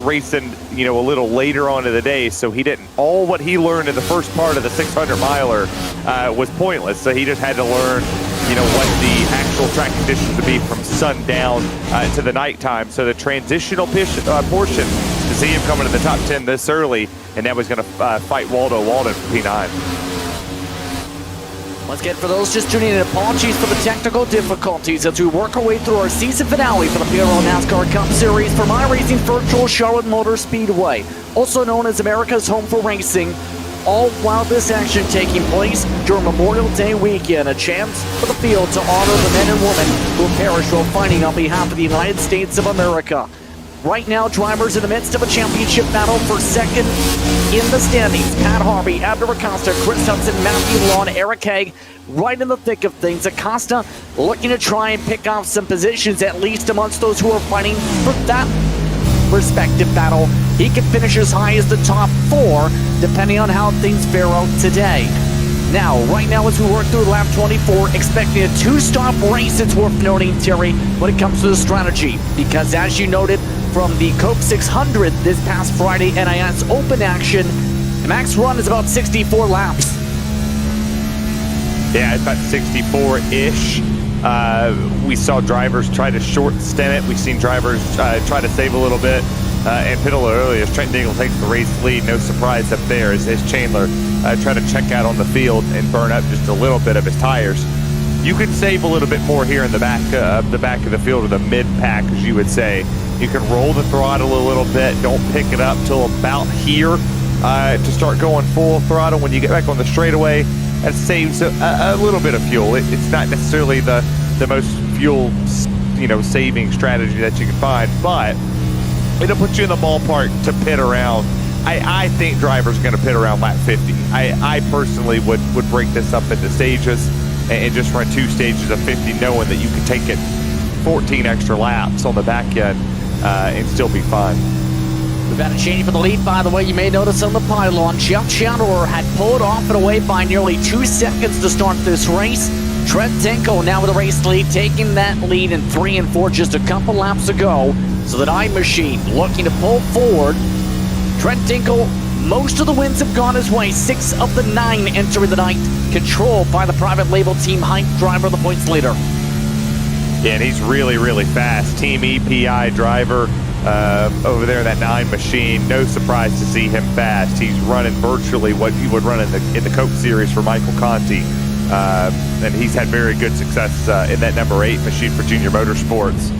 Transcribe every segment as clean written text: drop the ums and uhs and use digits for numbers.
racing, you know, a little later on in the day, so he didn't, all what he learned in the first part of the 600 miler was pointless. So he just had to learn, you know, what the actual track conditions would be from sundown to the nighttime. So the transitional portion, to see him coming to the top 10 this early, and now he's going to fight Waldo Walden for P9. Once again, for those just tuning in, apologies for the technical difficulties as we work our way through our season finale for the PRL NASCAR Cup Series from iRacing Virtual Charlotte Motor Speedway, also known as America's Home for Racing, all while this action taking place during Memorial Day weekend, a chance for the field to honor the men and women who perished while fighting on behalf of the United States of America. Right now, drivers in the midst of a championship battle for second in the standings. Pat Harvey, Abner Acosta, Chris Hudson, Matthew Lawn, Eric Haig, right in the thick of things. Acosta looking to try and pick off some positions, at least amongst those who are fighting for that respective battle. He can finish as high as the top 4, depending on how things fare out today. Now, right now, as we work through lap 24, expecting a 2-stop race, it's worth noting, Terry, when it comes to the strategy. Because as you noted, from the Coke 600 this past Friday NIS Open action, the max run is about 64 laps. Yeah, it's about 64-ish. We saw drivers try to short stint it. We've seen drivers try to save a little bit and pit a little early as Trent Dingle takes the race lead. No surprise up there as Chandler tried to check out on the field and burn up just a little bit of his tires. You could save a little bit more here in the back of the field, or the mid-pack, as you would say. You can roll the throttle a little bit. Don't pick it up till about here to start going full throttle. When you get back on the straightaway, that saves a little bit of fuel. It's not necessarily the most fuel, you know, saving strategy that you can find, but it'll put you in the ballpark to pit around. I think drivers are going to pit around lap 50. I personally would break this up into stages and just run 2 stages of 50, knowing that you can take it 14 extra laps on the back end and still be fine. We've had a change for the lead, by the way. You may notice on the pylon, Jeff Chandler had pulled off and away by nearly 2 seconds to start this race. Trent Dingle now with the race lead, taking that lead in 3 and 4 just a couple laps ago. So that iMachine looking to pull forward. Trent Dingle, most of the wins have gone his way. 6 of the 9 entering the night, controlled by the private label Team Hype driver, the points leader. Yeah, and he's really, really fast. Team EPI driver over there in that 9 machine. No surprise to see him fast. He's running virtually what you would run in the Coke Series for Michael Conti. And he's had very good success in that number 8 machine for Junior Motorsports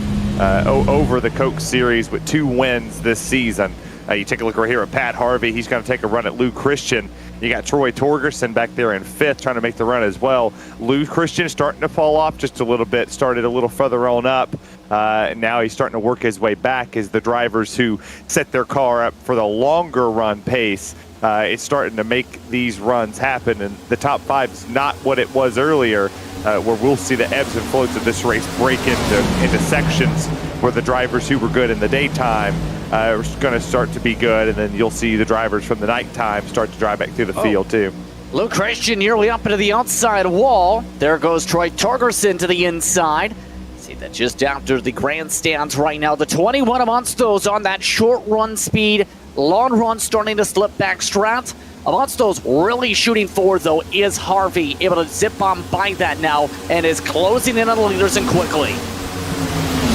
over the Coke Series with 2 wins this season. You take a look right here at Pat Harvey. He's going to take a run at Lou Christian. You got Troy Torgerson back there in 5th trying to make the run as well. Lou Christian is starting to fall off just a little bit. Started a little further on up. Now he's starting to work his way back as the drivers who set their car up for the longer run pace. It's starting to make these runs happen, and the top 5 is not what it was earlier, where we'll see the ebbs and flows of this race break into sections where the drivers who were good in the daytime are going to start to be good, and then you'll see the drivers from the nighttime start to drive back through the field too. Lou Christian nearly up into the outside wall. There goes Troy Torgerson to the inside. See that just after the grandstands right now. The 21 amongst those on that short run speed. Long run starting to slip back strat. Amongst those really shooting forward, though, is Harvey, able to zip on by that now and is closing in on the leaders and quickly.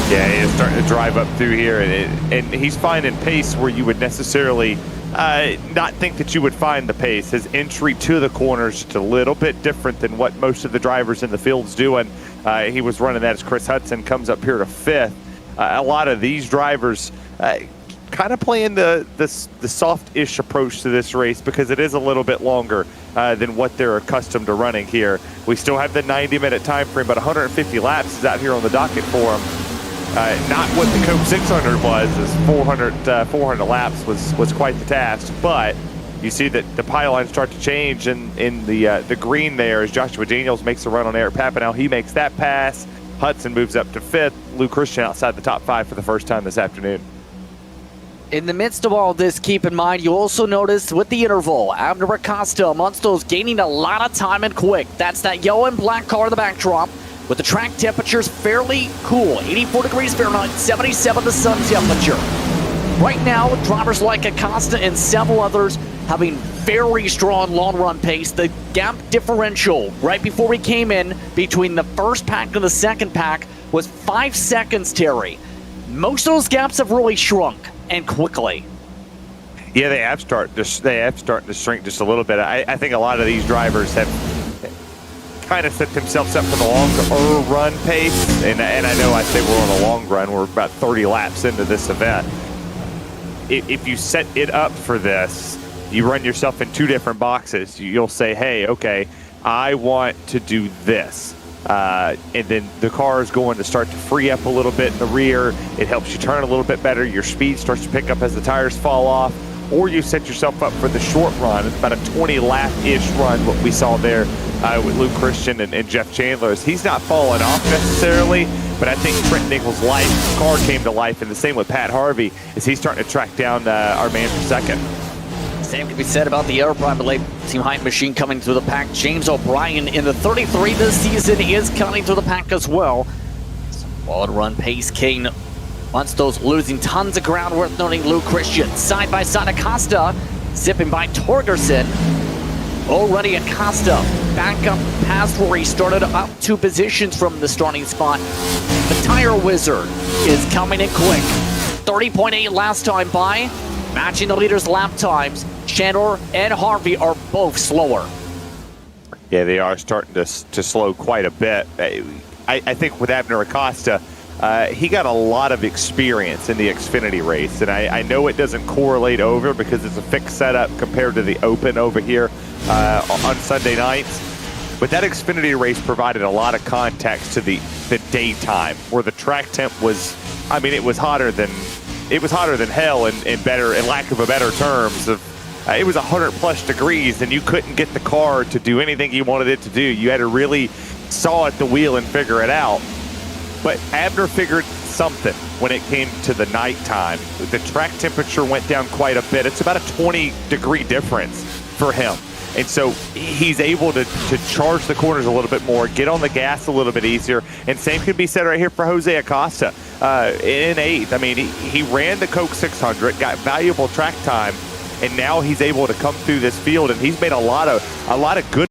Yeah, he is starting to drive up through here, and he's finding pace where you would necessarily not think that you would find the pace. His entry to the corner is just a little bit different than what most of the drivers in the field's doing. He was running that as Chris Hudson comes up here to 5th. A lot of these drivers kind of playing the soft-ish approach to this race because it is a little bit longer than what they're accustomed to running here. We still have the 90-minute time frame, but 150 laps is out here on the docket for them. Not what the Coke 600 was, as 400 laps was quite the task, but you see that the pylons start to change in the green there as Joshua Daniels makes a run on Eric Papanow. He makes that pass. Hudson moves up to 5th. Lou Christian outside the top 5 for the first time this afternoon. In the midst of all this, keep in mind, you also notice with the interval, Abner Acosta amongst those gaining a lot of time and quick. That's that yellow and black car in the backdrop with the track temperatures fairly cool. 84 degrees Fahrenheit, 77 the sun temperature. Right now, drivers like Acosta and several others having very strong long run pace. The gap differential right before we came in between the first pack and the second pack was 5 seconds, Terry. Most of those gaps have really shrunk, and quickly. Yeah, they have started to shrink just a little bit. I think a lot of these drivers have kind of set themselves up for the longer run pace, and I know I say we're on a long run. We're about 30 laps into this event. If you set it up for this, you run yourself in 2 different boxes. You'll say, hey, okay, I want to do this. And then the car is going to start to free up a little bit in the rear. It helps you turn a little bit better. Your speed starts to pick up as the tires fall off. Or you set yourself up for the short run. It's about a 20-lap-ish run, what we saw there with Luke Christian and Jeff Chandler. He's not falling off necessarily, but I think Trent Nichols' car came to life, and the same with Pat Harvey as he's starting to track down our man for second. Same can be said about the Air Private Team Hype machine coming through the pack. James O'Brien in the 33 this season is coming through the pack as well. Solid run pace, Kane. Once those losing tons of ground, worth noting Luke Christian. Side by side Acosta, zipping by Torgerson. Already Acosta back up past where he started, up 2 positions from the starting spot. The tire wizard is coming in quick. 30.8 last time by, matching the leaders' lap times. Chandler and Harvey are both slower. Yeah, they are starting to slow quite a bit. I think with Abner Acosta, he got a lot of experience in the Xfinity race, and I know it doesn't correlate over because it's a fixed setup compared to the Open over here on Sunday nights. But that Xfinity race provided a lot of context to the daytime, where the track temp was, I mean, it was hotter than hell, in lack of a better terms. It was 100+ degrees, and you couldn't get the car to do anything you wanted it to do. You had to really saw at the wheel and figure it out. But Abner figured something when it came to the nighttime. The track temperature went down quite a bit. It's about a 20-degree difference for him. And so he's able to charge the corners a little bit more, get on the gas a little bit easier. And same could be said right here for Jose Acosta in 8th. I mean, he ran the Coke 600, got valuable track time, and now he's able to come through this field, and he's made a lot of good.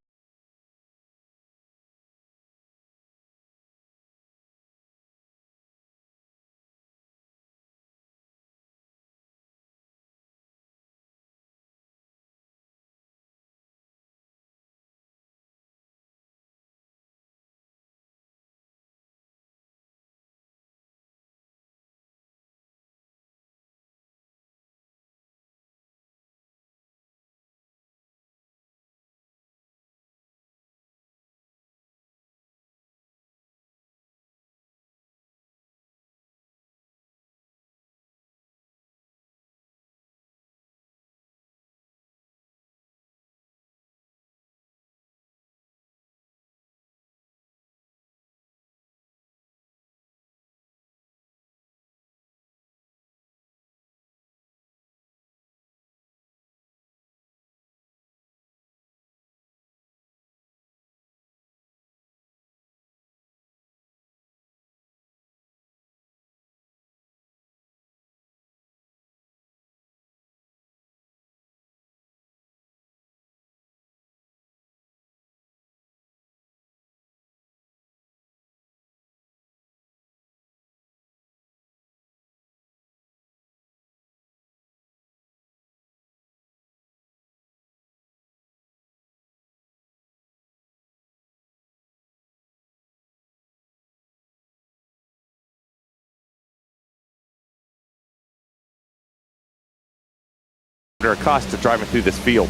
Acosta driving through this field.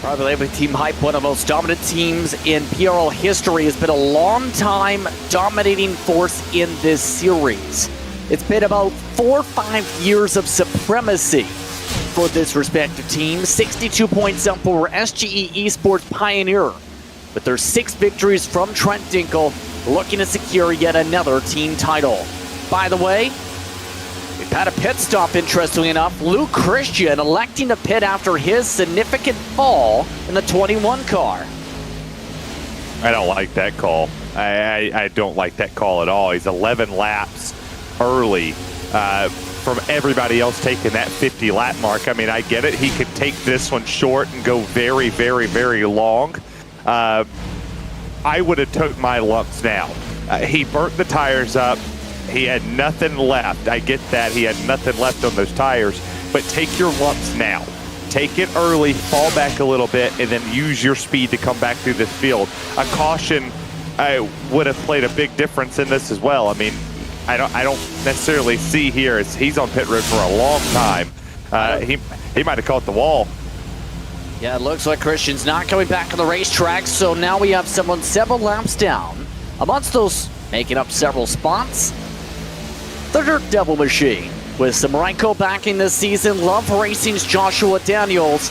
Private Label Team Hype, one of the most dominant teams in PRL history, has been a long time dominating force in this series. It's been about 4 or 5 years of supremacy for this respective team. 62 points up for SGE Esports Pioneer, with their 6 victories from Trent Dinkle, looking to secure yet another team title. By the way, we've had a pit stop, interestingly enough. Luke Christian electing to pit after his significant fall in the 21 car. I don't like that call. I don't like that call at all. He's 11 laps early from everybody else taking that 50 lap mark. I mean, I get it. He could take this one short and go very, very, very long. I would have took my lumps now. He burnt the tires up. He had nothing left. I get that. He had nothing left on those tires. But take your lumps now. Take it early, fall back a little bit, and then use your speed to come back through this field. A caution would have played a big difference in this as well. I mean, I don't necessarily see here as he's on pit road for a long time. He might have caught the wall. Yeah, it looks like Christian's not coming back on the racetrack, so now we have someone 7 laps down. Amongst those making up several spots, the Dirt Devil Machine. With Samarenko backing this season, Love Racing's Joshua Daniels.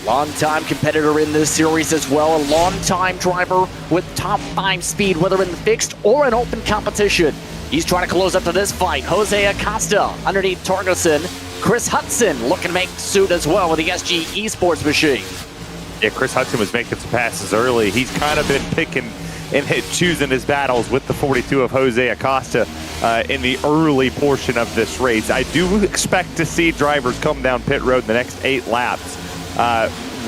Long-time competitor in this series as well, a long-time driver with top 5 speed, whether in the fixed or an open competition. He's trying to close up to this fight. Jose Acosta underneath Torgerson. Chris Hudson looking to make suit as well with the SG Esports machine. Yeah, Chris Hudson was making some passes early. He's kind of been picking and choosing his battles with the 42 of Jose Acosta in the early portion of this race. I do expect to see drivers come down pit road in the next 8 laps.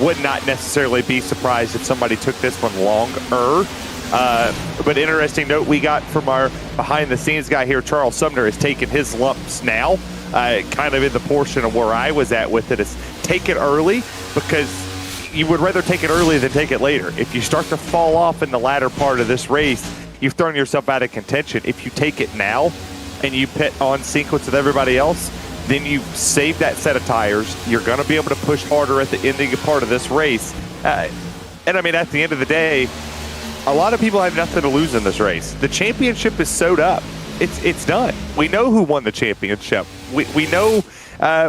Would not necessarily be surprised if somebody took this one longer. But interesting note we got from our behind-the-scenes guy here, Charles Sumner, has taken his lumps now. Kind of in the portion of where I was at with it is take it early, because you would rather take it early than take it later. If you start to fall off in the latter part of this race, you've thrown yourself out of contention. If you take it now and you pit on sequence with everybody else, then you save that set of tires. You're going to be able to push harder at the ending part of this race. And I mean, at the end of the day, a lot of people have nothing to lose in this race. The championship is sewed up. It's done. We know who won the championship. We know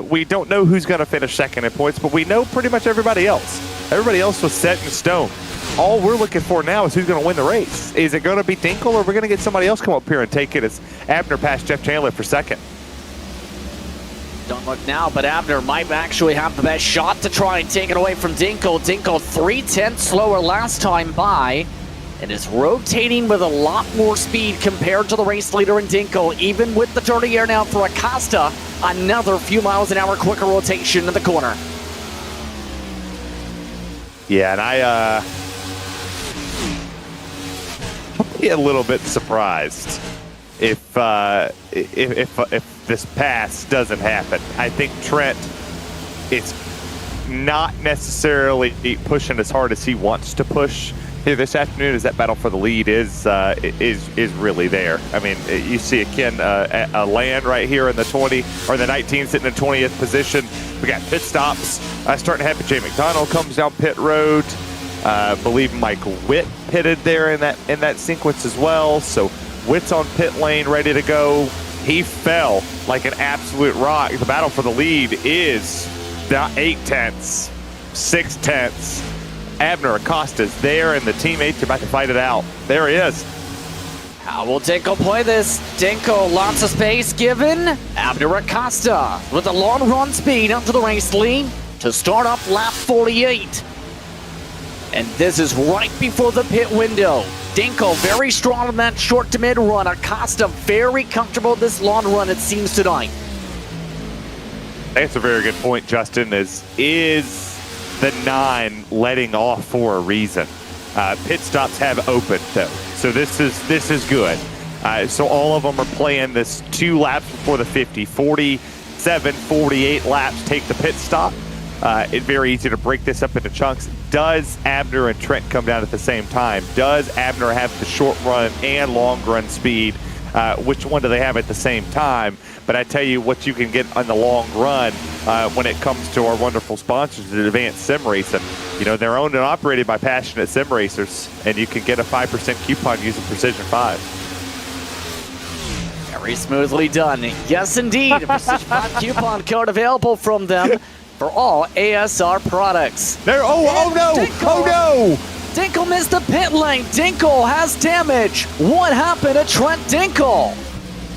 we don't know who's going to finish second in points, but we know pretty much everybody else. Everybody else was set in stone. All we're looking for now is who's going to win the race. Is it going to be Dinkel, or are we going to get somebody else come up here and take it as Abner passed Jeff Chandler for second? Don't look now, but Abner might actually have the best shot to try and take it away from Dinkel. Dinkel 3/10 slower last time by, and is rotating with a lot more speed compared to the race leader in Dinkel, even with the dirty air now for Acosta. Another few miles an hour quicker rotation in the corner. Yeah, and I'll be a little bit surprised if this pass doesn't happen. I think Trent is not necessarily pushing as hard as he wants to push here this afternoon, as that battle for the lead is really there. I mean, you see again a land right here in the 20 or the 19 sitting in 20th position. We got pit stops starting to happen. Jay McDonald comes down pit road. Believe Mike Witt pitted there in that sequence as well. So Witt's on pit lane, ready to go. He fell like an absolute rock. The battle for the lead is down 8/10, 6/10. Abner Acosta's there, and the teammates are about to fight it out. There he is. How will Dinkel play this? Dinkel, lots of space given. Abner Acosta with a long run speed up to the race lead to start up lap 48. And this is right before the pit window. Dinkel very strong on that short to mid run. Acosta very comfortable with this long run, it seems, tonight. That's a very good point, Justin. Is the 9 letting off for a reason? Pit stops have opened though, so this is good. So all of them are playing this 2 laps before the 50, 47, 48 laps take the pit stop. It's very easy to break this up into chunks. Does Abner and Trent come down at the same time? Does Abner have the short run and long run speed? Which one do they have at the same time? But I tell you what you can get on the long run when it comes to our wonderful sponsors at Advanced Sim Racing. You know, they're owned and operated by passionate sim racers, and you can get a 5% coupon using Precision 5. Very smoothly done. Yes, indeed. A Precision 5 coupon code available from them for all ASR products. There! Oh no! Dinkel, Oh no! Dinkel missed the pit lane. Dinkel has damage. What happened to Trent Dinkel?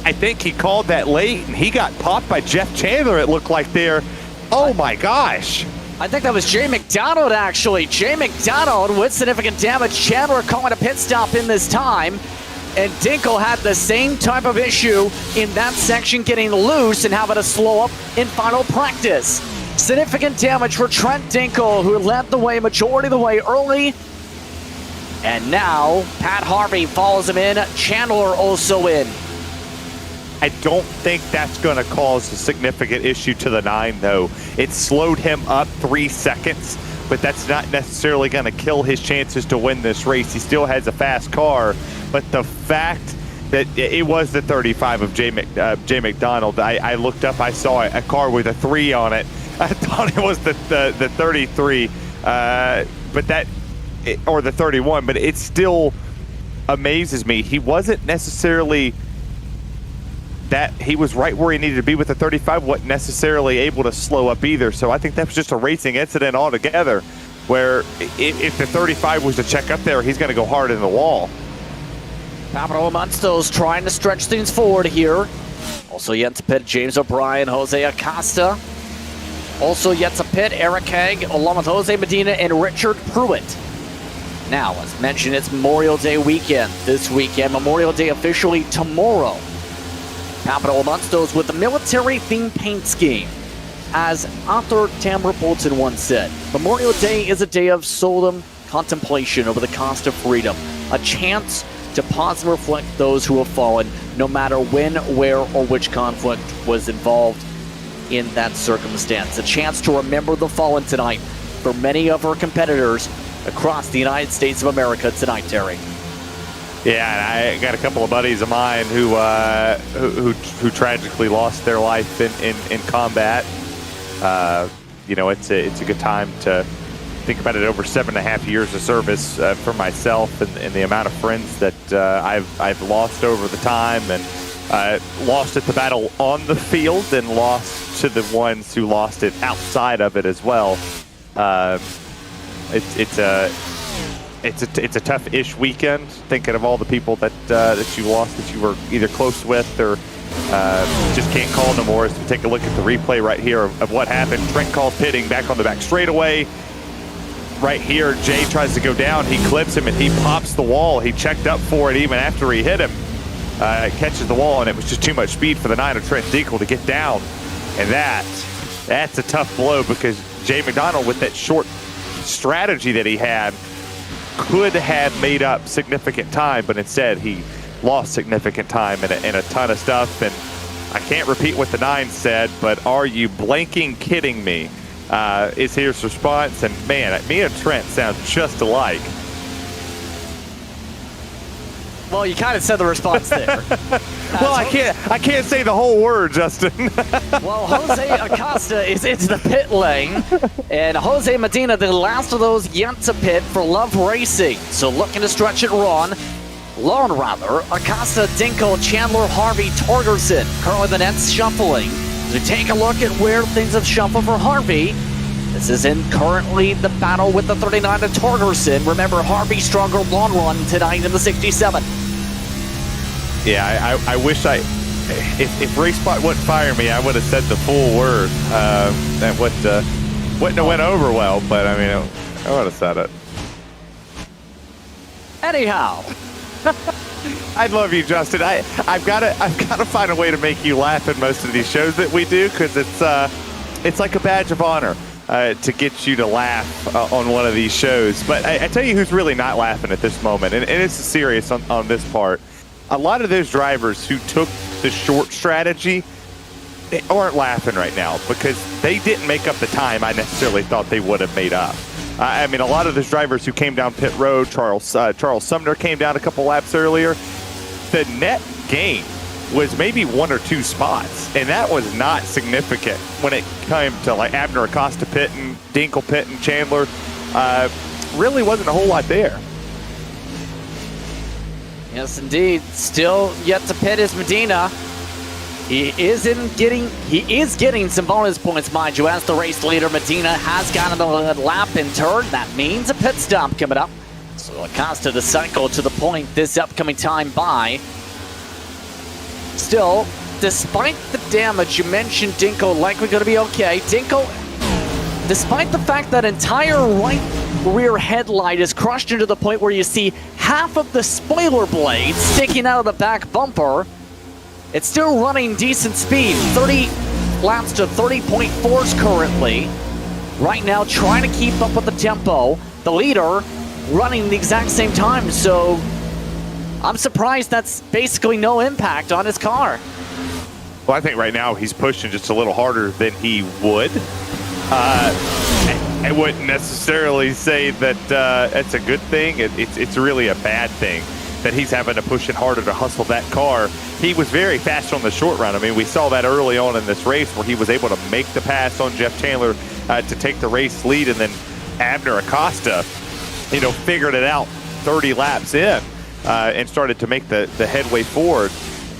I think he called that late, and he got popped by Jeff Chandler, it looked like there. Oh my gosh. I think that was Jay McDonald, actually. Jay McDonald with significant damage. Chandler calling a pit stop in this time. And Dinkel had the same type of issue in that section, getting loose and having to slow up in final practice. Significant damage for Trent Dinkel, who led the way majority of the way early. And now Pat Harvey follows him in. Chandler also in. I don't think that's going to cause a significant issue to the 9, though. It slowed him up 3 seconds, but that's not necessarily going to kill his chances to win this race. He still has a fast car, but the fact that it was the 35 of Jay McDonald, I looked up, I saw a car with a 3 on it. I thought it was the 33, but that, or the 31, but it still amazes me. He wasn't necessarily that, he was right where he needed to be with the 35, wasn't necessarily able to slow up either. So I think that was just a racing incident altogether, where if the 35 was to check up there, he's going to go hard in the wall. Pablo Munsto's trying to stretch things forward here. Also yet to pit, James O'Brien, Jose Acosta. Also yet to pit, Eric Haig, along with Jose Medina and Richard Pruitt. Now, as mentioned, it's Memorial Day weekend this weekend. Memorial Day officially tomorrow. Pablo Munsto's with the military-themed paint scheme. As author Tamara Bolton once said, Memorial Day is a day of solemn contemplation over the cost of freedom. A chance to pause and reflect those who have fallen, no matter when, where, or which conflict was involved in that circumstance. A chance to remember the fallen tonight for many of our competitors across the United States of America tonight, Terry. Yeah, and I got a couple of buddies of mine who tragically lost their life in combat. You know, it's a good time to think about it. Over 7.5 years of service for myself, and the amount of friends that I've lost over the time, and lost at the battle on the field, and lost to the ones who lost it outside of it as well. It's a tough-ish weekend, thinking of all the people that you lost, that you were either close with or just can't call no more. As we take a look at the replay right here of what happened. Trent calls pitting back on the back straightaway. Right here, Jay tries to go down. He clips him and he pops the wall. He checked up for it even after he hit him. Catches the wall, and it was just too much speed for the 9 of Trent Dinkel to get down. And that's a tough blow, because Jay McDonald, with that short strategy that he had, could have made up significant time, but instead he lost significant time in a ton of stuff. And I can't repeat what the 9 said, but are you blanking kidding me? Is his response. And man, me and Trent sound just alike. Well, you kind of said the response there. Well, I can't say the whole word, Justin. Well, Jose Acosta is into the pit lane, and Jose Medina, the last of those yet to pit for Love Racing. So looking to stretch it long, Acosta, Dinkel, Chandler, Harvey, Torgerson. Currently the net's shuffling. As we take a look at where things have shuffled for Harvey, this is in currently the battle with the 39 of Torgerson. Remember, Harvey stronger long run tonight in the 67. Yeah, I wish if RaceSpot wouldn't fire me, I would have said the full word. That wouldn't have went over well, but I mean, I would have said it. Anyhow. I love you, Justin. I've got to find a way to make you laugh in most of these shows that we do, because it's like a badge of honor to get you to laugh on one of these shows. But I tell you who's really not laughing at this moment, and it's serious on this part. A lot of those drivers who took the short strategy, they aren't laughing right now, because they didn't make up the time I necessarily thought they would have made up. I mean, a lot of those drivers who came down pit road, Charles Sumner came down a couple laps earlier. The net gain was maybe 1 or 2 spots, and that was not significant when it came to like Abner Acosta pitting, Dinkel pitting, Chandler. Really wasn't a whole lot there. Yes, indeed. Still yet to pit is Medina. He is getting some bonus points, mind you, as the race leader. Medina has gotten the lap and turn. That means a pit stop coming up. So Acosta to cycle to the point this upcoming time by. Still, despite the damage, you mentioned Dinkel likely going to be okay. Dinkel, despite the fact that entire right rear headlight is crushed into the point where you see half half of the spoiler blade sticking out of the back bumper. It's still running decent speed, 30 laps to 30.4s currently. Right now, trying to keep up with the tempo. The leader running the exact same time, so I'm surprised that's basically no impact on his car. Well, I think right now he's pushing just a little harder than he would. I wouldn't necessarily say that it's a good thing. It's really a bad thing that he's having to push it harder to hustle that car. He was very fast on the short run. I mean, we saw that early on in this race where he was able to make the pass on Jeff Chandler to take the race lead, and then Abner Acosta, figured it out 30 laps in and started to make the headway forward.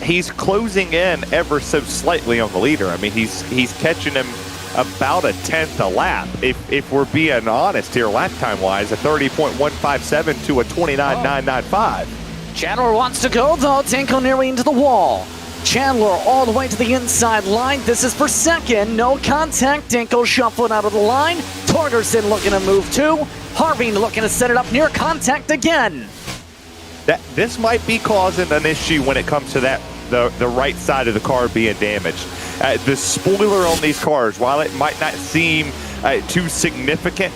He's closing in ever so slightly on the leader. I mean, he's catching him about a tenth a lap. If we're being honest here, lap time wise, a 30.157 to a 29.995. Chandler wants to go though. Dinkel nearly into the wall. Chandler all the way to the inside line. This is for second. No contact. Dinkel shuffling out of the line. Torgerson looking to move too. Harvey looking to set it up near contact again. This might be causing an issue when it comes to the right side of the car being damaged. The spoiler on these cars, while it might not seem too significant,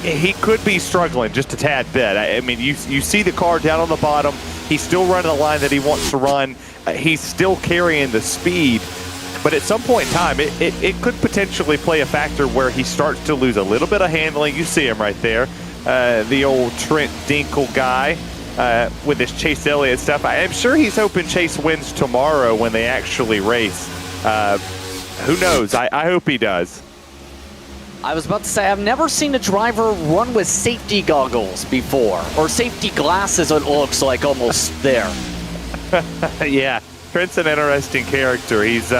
he could be struggling just a tad bit. I mean, you see the car down on the bottom. He's still running the line that he wants to run. He's still carrying the speed. But at some point in time, it could potentially play a factor where he starts to lose a little bit of handling. You see him right there, the old Trent Dinkel guy with his Chase Elliott stuff. I am sure he's hoping Chase wins tomorrow when they actually race. Who knows? I hope he does. I was about to say, I've never seen a driver run with safety goggles before, or safety glasses, it looks like, almost there. Yeah, Trent's an interesting character. He's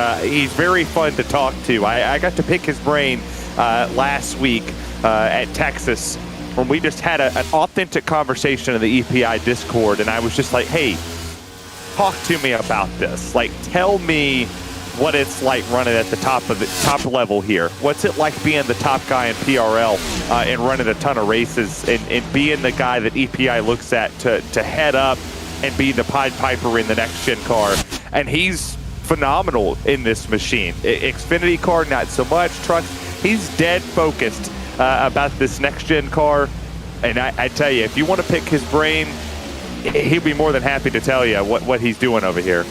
very fun to talk to. I got to pick his brain last week at Texas when we just had an authentic conversation in the EPI Discord, and I was just like, hey, talk to me about this. Like, tell me what it's like running at the top level here. What's it like being the top guy in PRL and running a ton of races and being the guy that EPI looks at to head up and be the Pied Piper in the next gen car? And he's phenomenal in this machine. Xfinity car, not so much. Trucks, he's dead focused about this next gen car. And I tell you, if you want to pick his brain, he'd be more than happy to tell you what he's doing over here.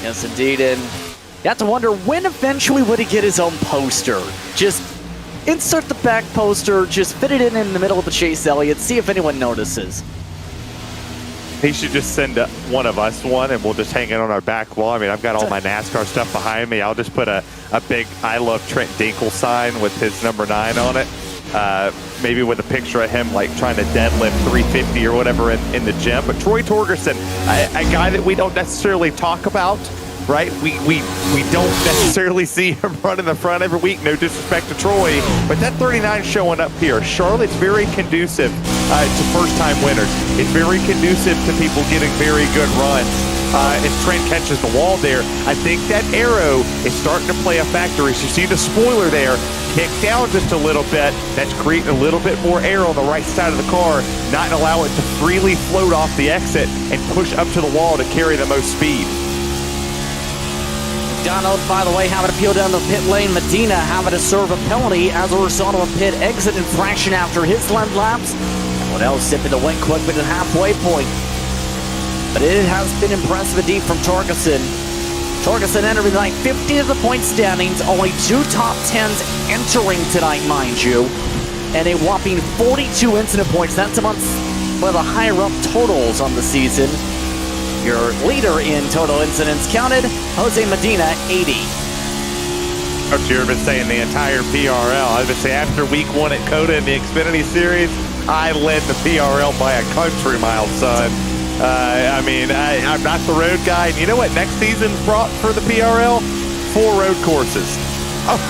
Yes, indeed, and you have to wonder, when eventually would he get his own poster? Just insert the back poster, just fit it in the middle of the Chase Elliott, see if anyone notices. He should just send one of us one, and we'll just hang it on our back wall. I mean, I've got all my NASCAR stuff behind me. I'll just put a big I Love Trent Dinkel sign with his number 9 on it. Maybe with a picture of him like trying to deadlift 350 or whatever in the gym. But Troy Torgerson, a guy that we don't necessarily talk about, right? We don't necessarily see him running the front every week. No disrespect to Troy, but that 39 showing up here. Charlotte's very conducive to first-time winners. It's very conducive to people getting very good runs. If Trent catches the wall there, I think that arrow is starting to play a factor. As you see the spoiler there, kick down just a little bit, that's creating a little bit more air on the right side of the car, not allow it to freely float off the exit and push up to the wall to carry the most speed. Donald, by the way, having to peel down the pit lane. Medina having to serve a penalty as a result of a pit exit infraction after his led laps. Everyone else sipping the wet quick at the halfway point. But it has been impressive indeed from Torgerson. Torgerson entering like 15 of the point standings, only 2 top 10s entering tonight, mind you, and a whopping 42 incident points. That's amongst one of the higher up totals on the season. Your leader in total incidents counted, Jose Medina, 80. Coach, you've been saying the entire PRL. I was going to say, after week 1 at COTA in the Xfinity Series, I led the PRL by a country mile, son. I mean, I'm not the road guy. And you know what next season brought for the PRL? 4 road courses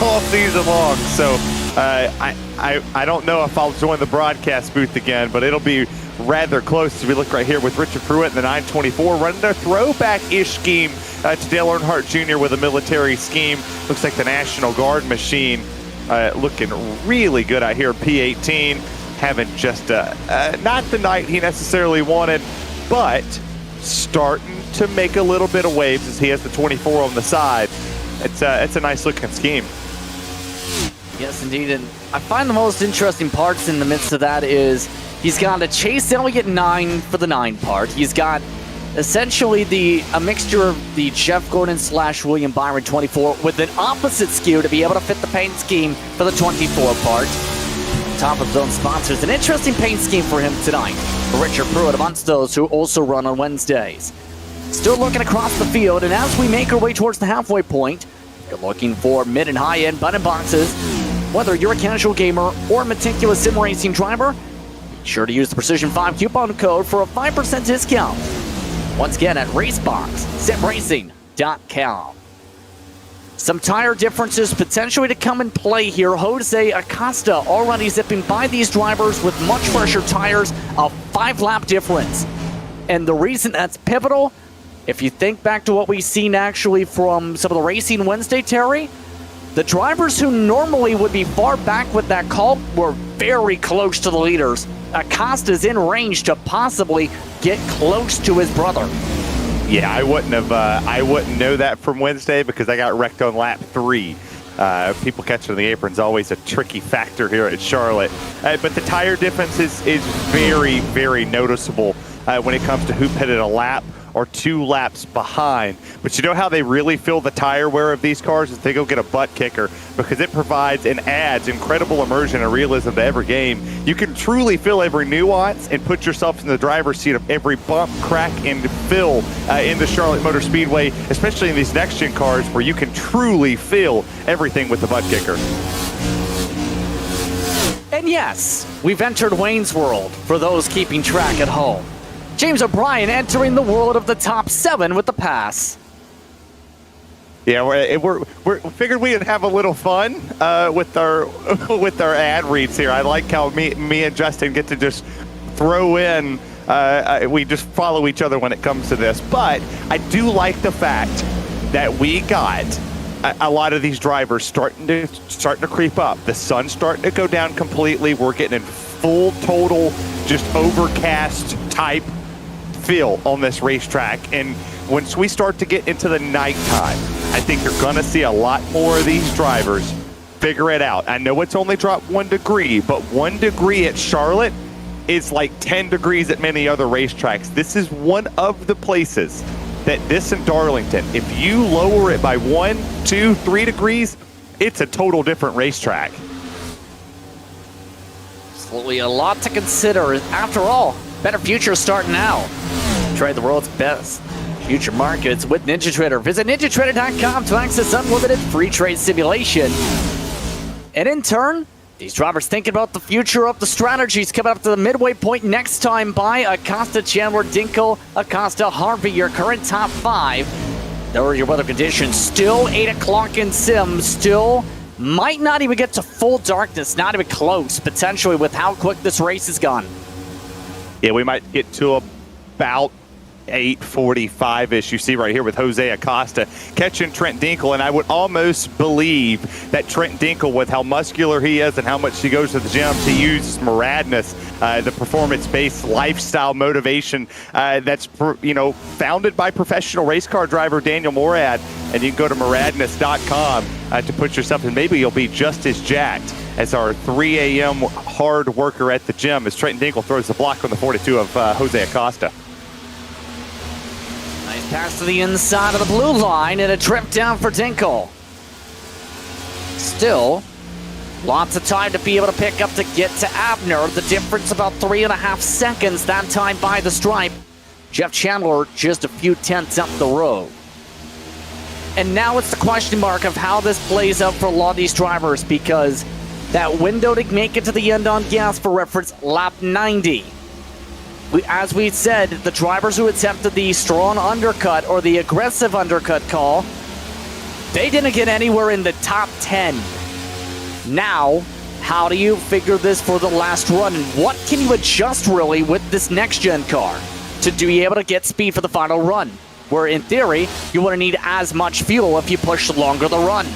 all season long. So I don't know if I'll join the broadcast booth again, but it'll be rather close as we look right here with Richard Pruitt in the 924 running a throwback-ish scheme to Dale Earnhardt Jr. with a military scheme. Looks like the National Guard machine looking really good out here. P18 having just not the night he necessarily wanted, but starting to make a little bit of waves as he has the 24 on the side. It's a nice looking scheme. Yes, indeed. And I find the most interesting parts in the midst of that is he's got a Chase Elliott 9 for the 9 part. He's got essentially a mixture of the Jeff Gordon / William Byron 24 with an opposite skew to be able to fit the paint scheme for the 24 part. On top of his own sponsors, an interesting paint scheme for him tonight. Richard Pruitt amongst those who also run on Wednesdays. Still looking across the field, and as we make our way towards the halfway point, you're looking for mid and high-end button boxes. Whether you're a casual gamer or a meticulous sim racing driver, be sure to use the Precision 5 coupon code for a 5% discount. Once again at RaceSpotTV.com. Some tire differences potentially to come in play here. Jose Acosta already zipping by these drivers with much fresher tires, a 5-lap difference. And the reason that's pivotal, if you think back to what we've seen actually from some of the Racing Wednesday, Terry, the drivers who normally would be far back with that call were very close to the leaders. Acosta's in range to possibly get close to his brother. Yeah, I wouldn't know that from Wednesday because I got wrecked on lap 3. People catching the apron is always a tricky factor here at Charlotte. But the tire difference is very, very noticeable when it comes to who pitted a lap or 2 laps behind. But you know how they really feel the tire wear of these cars is they go get a butt kicker because it provides and adds incredible immersion and realism to every game. You can truly feel every nuance and put yourself in the driver's seat of every bump, crack, and fill in the Charlotte Motor Speedway, especially in these next-gen cars where you can truly feel everything with the butt kicker. And yes, we've entered Wayne's World for those keeping track at home. James O'Brien entering the world of the top 7 with the pass. Yeah, we figured we'd have a little fun with our ad reads here. I like how me and Justin get to just throw in. We just follow each other when it comes to this. But I do like the fact that we got a lot of these drivers starting to creep up. The sun's starting to go down completely. We're getting in full total just overcast type feel on this racetrack, and once we start to get into the nighttime, I think you're going to see a lot more of these drivers figure it out. I know it's only dropped 1 degree, but 1 degree at Charlotte is like 10 degrees at many other racetracks. This is one of the places that this in Darlington, if you lower it by 1, 2, 3 degrees, it's a total different racetrack. Absolutely a lot to consider. After all, better futures start now. Trade the world's best future markets with NinjaTrader. Visit NinjaTrader.com to access unlimited free trade simulation. And in turn, these drivers thinking about the future of the strategies coming up to the midway point next time by Acosta, Chandler, Dinkel, Acosta, Harvey, your current top 5. There are your weather conditions. Still 8 o'clock in sim. Still might not even get to full darkness. Not even close, potentially, with how quick this race has gone. Yeah, we might get to about 8:45-ish. You see right here with Jose Acosta catching Trent Dinkel, and I would almost believe that Trent Dinkel, with how muscular he is and how much he goes to the gym, to use Moradness, the performance-based lifestyle motivation that's founded by professional race car driver Daniel Morad, and you can go to Moradness.com to put yourself in. Maybe you'll be just as jacked as our 3 a.m. hard worker at the gym as Trent Dinkel throws the block on the 42 of Jose Acosta. Nice pass to the inside of the blue line and a trip down for Dinkel. Still, lots of time to be able to pick up to get to Abner. The difference about 3.5 seconds that time by the stripe. Jeff Chandler just a few tenths up the road. And now it's the question mark of how this plays out for a lot of these drivers, because that window to make it to the end on gas, for reference, lap 90. As we said, the drivers who attempted the strong undercut or the aggressive undercut call, they didn't get anywhere in the top 10. Now, how do you figure this for the last run? And what can you adjust really with this next-gen car to be able to get speed for the final run? Where in theory, you wouldn't need as much fuel if you push longer the run.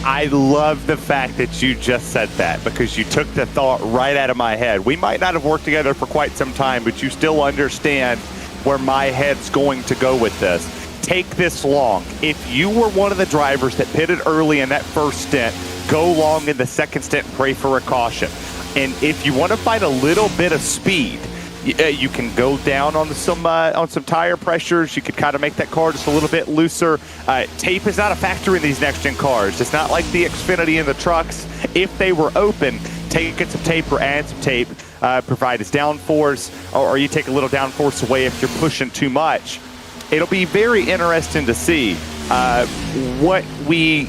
I love the fact that you just said that, because you took the thought right out of my head. We might not have worked together for quite some time, but you still understand where my head's going to go with this. Take this long. If you were one of the drivers that pitted early in that first stint, go long in the second stint and pray for a caution. And if you want to find a little bit of speed, you can go down on some tire pressures. You could kind of make that car just a little bit looser. Tape is not a factor in these next-gen cars. It's not like the Xfinity and the trucks. If they were open, get some tape or add some tape, provide as downforce, or you take a little downforce away if you're pushing too much. It'll be very interesting to see what we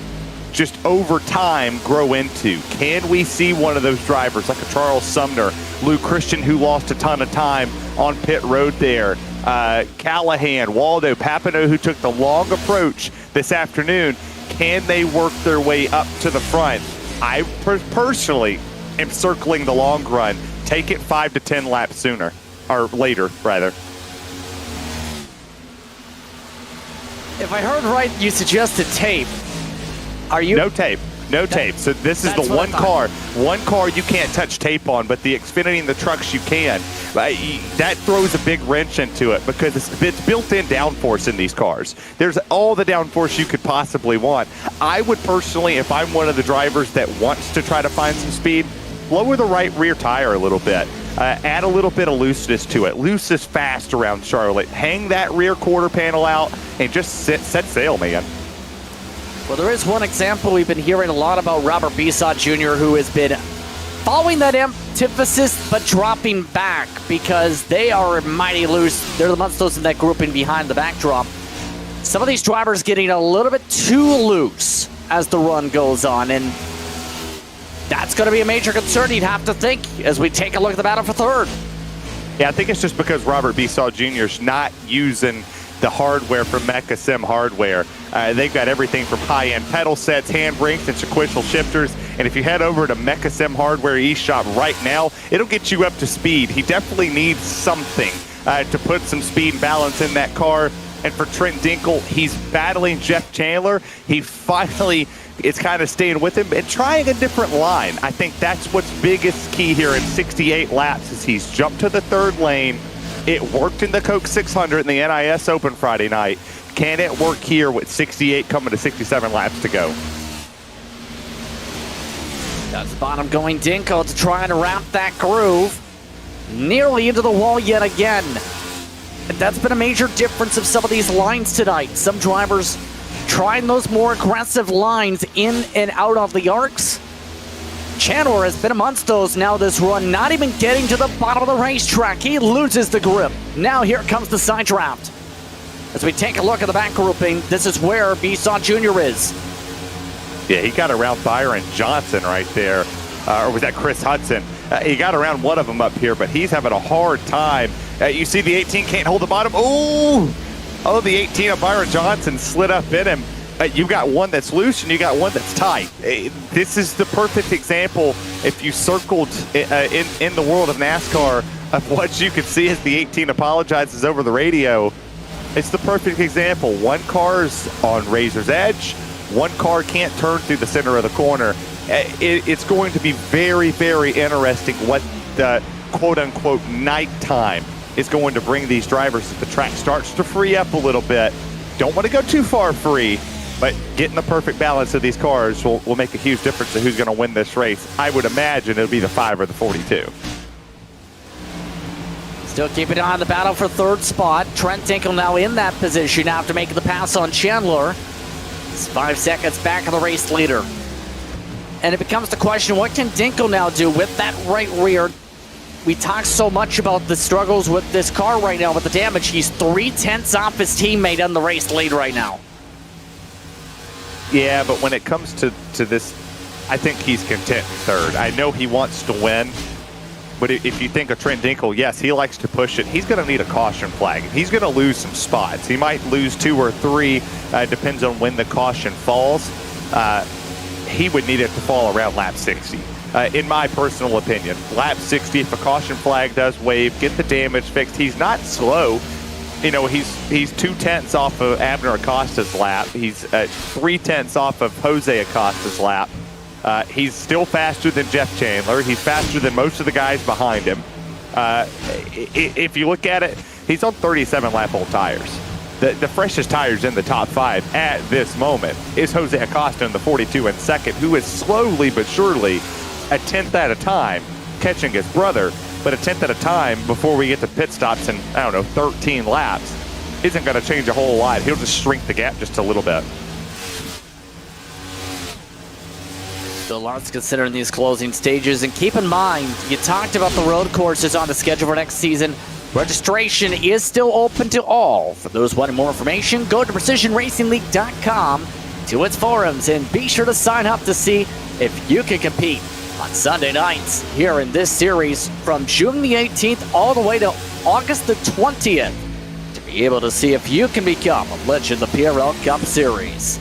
just over time grow into. Can we see one of those drivers like a Charles Sumner, Lou Christian, who lost a ton of time on pit road there, Callahan, Waldo, Papineau, who took the long approach this afternoon? Can they work their way up to the front? I personally am circling the long run. Take it 5 to 10 laps sooner, or later, rather. If I heard right, you suggested tape. Are you? No tape. No tape. So this is the one car you can't touch tape on, but the Xfinity and the trucks you can. That throws a big wrench into it, because it's built-in downforce in these cars. There's all the downforce you could possibly want. I would personally, if I'm one of the drivers that wants to try to find some speed, lower the right rear tire a little bit. Add a little bit of looseness to it. Looseness fast around Charlotte. Hang that rear quarter panel out and just set sail, man. Well, there is one example we've been hearing a lot about, Robert Bisot Jr., who has been following that antithesis but dropping back because they are mighty loose. They're the ones in that grouping behind the backdrop. Some of these drivers getting a little bit too loose as the run goes on, and that's going to be a major concern, you'd have to think, as we take a look at the battle for third. Yeah, I think it's just because Robert Bisot Jr. is not using the hardware from Mecha Sim hardware. They've got everything from high-end pedal sets, handbrakes, and sequential shifters. And if you head over to Mecha Sim Hardware eShop right now, it'll get you up to speed. He definitely needs something to put some speed and balance in that car. And for Trent Dinkle, he's battling Jeff Chandler. He finally is kind of staying with him and trying a different line. I think that's what's biggest key here in 68 laps is he's jumped to the third lane. It worked in the Coke 600 in the NIS Open Friday night. Can it work here with 68 coming to 67 laps to go? That's the bottom going Dinko to try and wrap that groove. Nearly into the wall yet again. And that's been a major difference of some of these lines tonight. Some drivers trying those more aggressive lines in and out of the arcs. Chandler has been amongst those now this run, not even getting to the bottom of the racetrack. He loses the grip. Now here comes the side draft. As we take a look at the back grouping, this is where Bisot Jr. is. Yeah, he got around Byron Johnson right there. Or was that Chris Hudson? He got around one of them up here, but he's having a hard time. You see the 18 can't hold the bottom. Oh, the 18 of Byron Johnson slid up in him. You've got one that's loose and you got one that's tight. This is the perfect example, if you circled in the world of NASCAR, of what you could see as the 18 apologizes over the radio. It's the perfect example. One car's on razor's edge. One car can't turn through the center of the corner. It's going to be very, very interesting what the quote-unquote nighttime is going to bring these drivers as the track starts to free up a little bit. Don't want to go too far free, but getting the perfect balance of these cars will make a huge difference in who's going to win this race. I would imagine it'll be the 5 or the 42. Still keeping an eye on the battle for third spot. Trent Dinkle now in that position after making the pass on Chandler. It's 5 seconds back of the race leader. And it becomes the question, what can Dinkle now do with that right rear? We talk so much about the struggles with this car right now, with the damage. He's 3/10 off his teammate on the race lead right now. Yeah, but when it comes to this, I think he's content in third. I know he wants to win, but if you think of Trent Dinkle, yes, he likes to push it. He's going to need a caution flag. He's going to lose some spots. He might lose 2 or 3, depends on when the caution falls. He would need it to fall around lap 60. In my personal opinion, lap 60, if a caution flag does wave, get the damage fixed. He's not slow. You know, he's 2/10 off of Abner Acosta's lap. He's 3/10 off of Jose Acosta's lap. He's still faster than Jeff Chandler. He's faster than most of the guys behind him. If you look at it, he's on 37 lap old tires. The freshest tires in the top 5 at this moment is Jose Acosta in the 42 in second, who is slowly but surely a 10th at a time catching his brother, but a 10th at a time before we get to pit stops in, I don't know, 13 laps isn't going to change a whole lot. He'll just shrink the gap just a little bit. So lots to consider in these closing stages, and keep in mind, you talked about the road courses on the schedule for next season. Registration is still open to all. For those wanting more information, go to precisionracingleague.com to its forums and be sure to sign up to see if you can compete on Sunday nights here in this series from June the 18th all the way to August the 20th to be able to see if you can become a legend of the PRL Cup Series.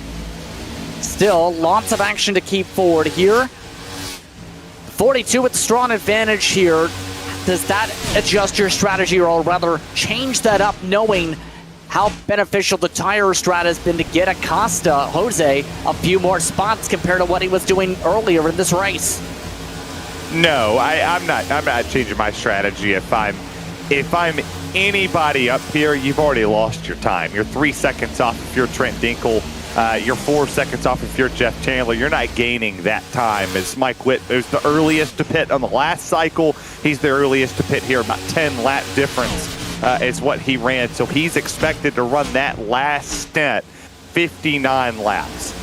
Still, lots of action to keep forward here. 42 with the strong advantage here. Does that adjust your strategy, or rather change that up, knowing how beneficial the tire strat has been to get Acosta, Jose, a few more spots compared to what he was doing earlier in this race? No, I'm not changing my strategy. If I'm anybody up here, you've already lost your time. You're 3 seconds off if you're Trent Dinkel. You're 4 seconds off if you're Jeff Chandler. You're not gaining that time. As Mike Witt was the earliest to pit on the last cycle, he's the earliest to pit here. About 10 lap difference is what he ran. So he's expected to run that last stint 59 laps.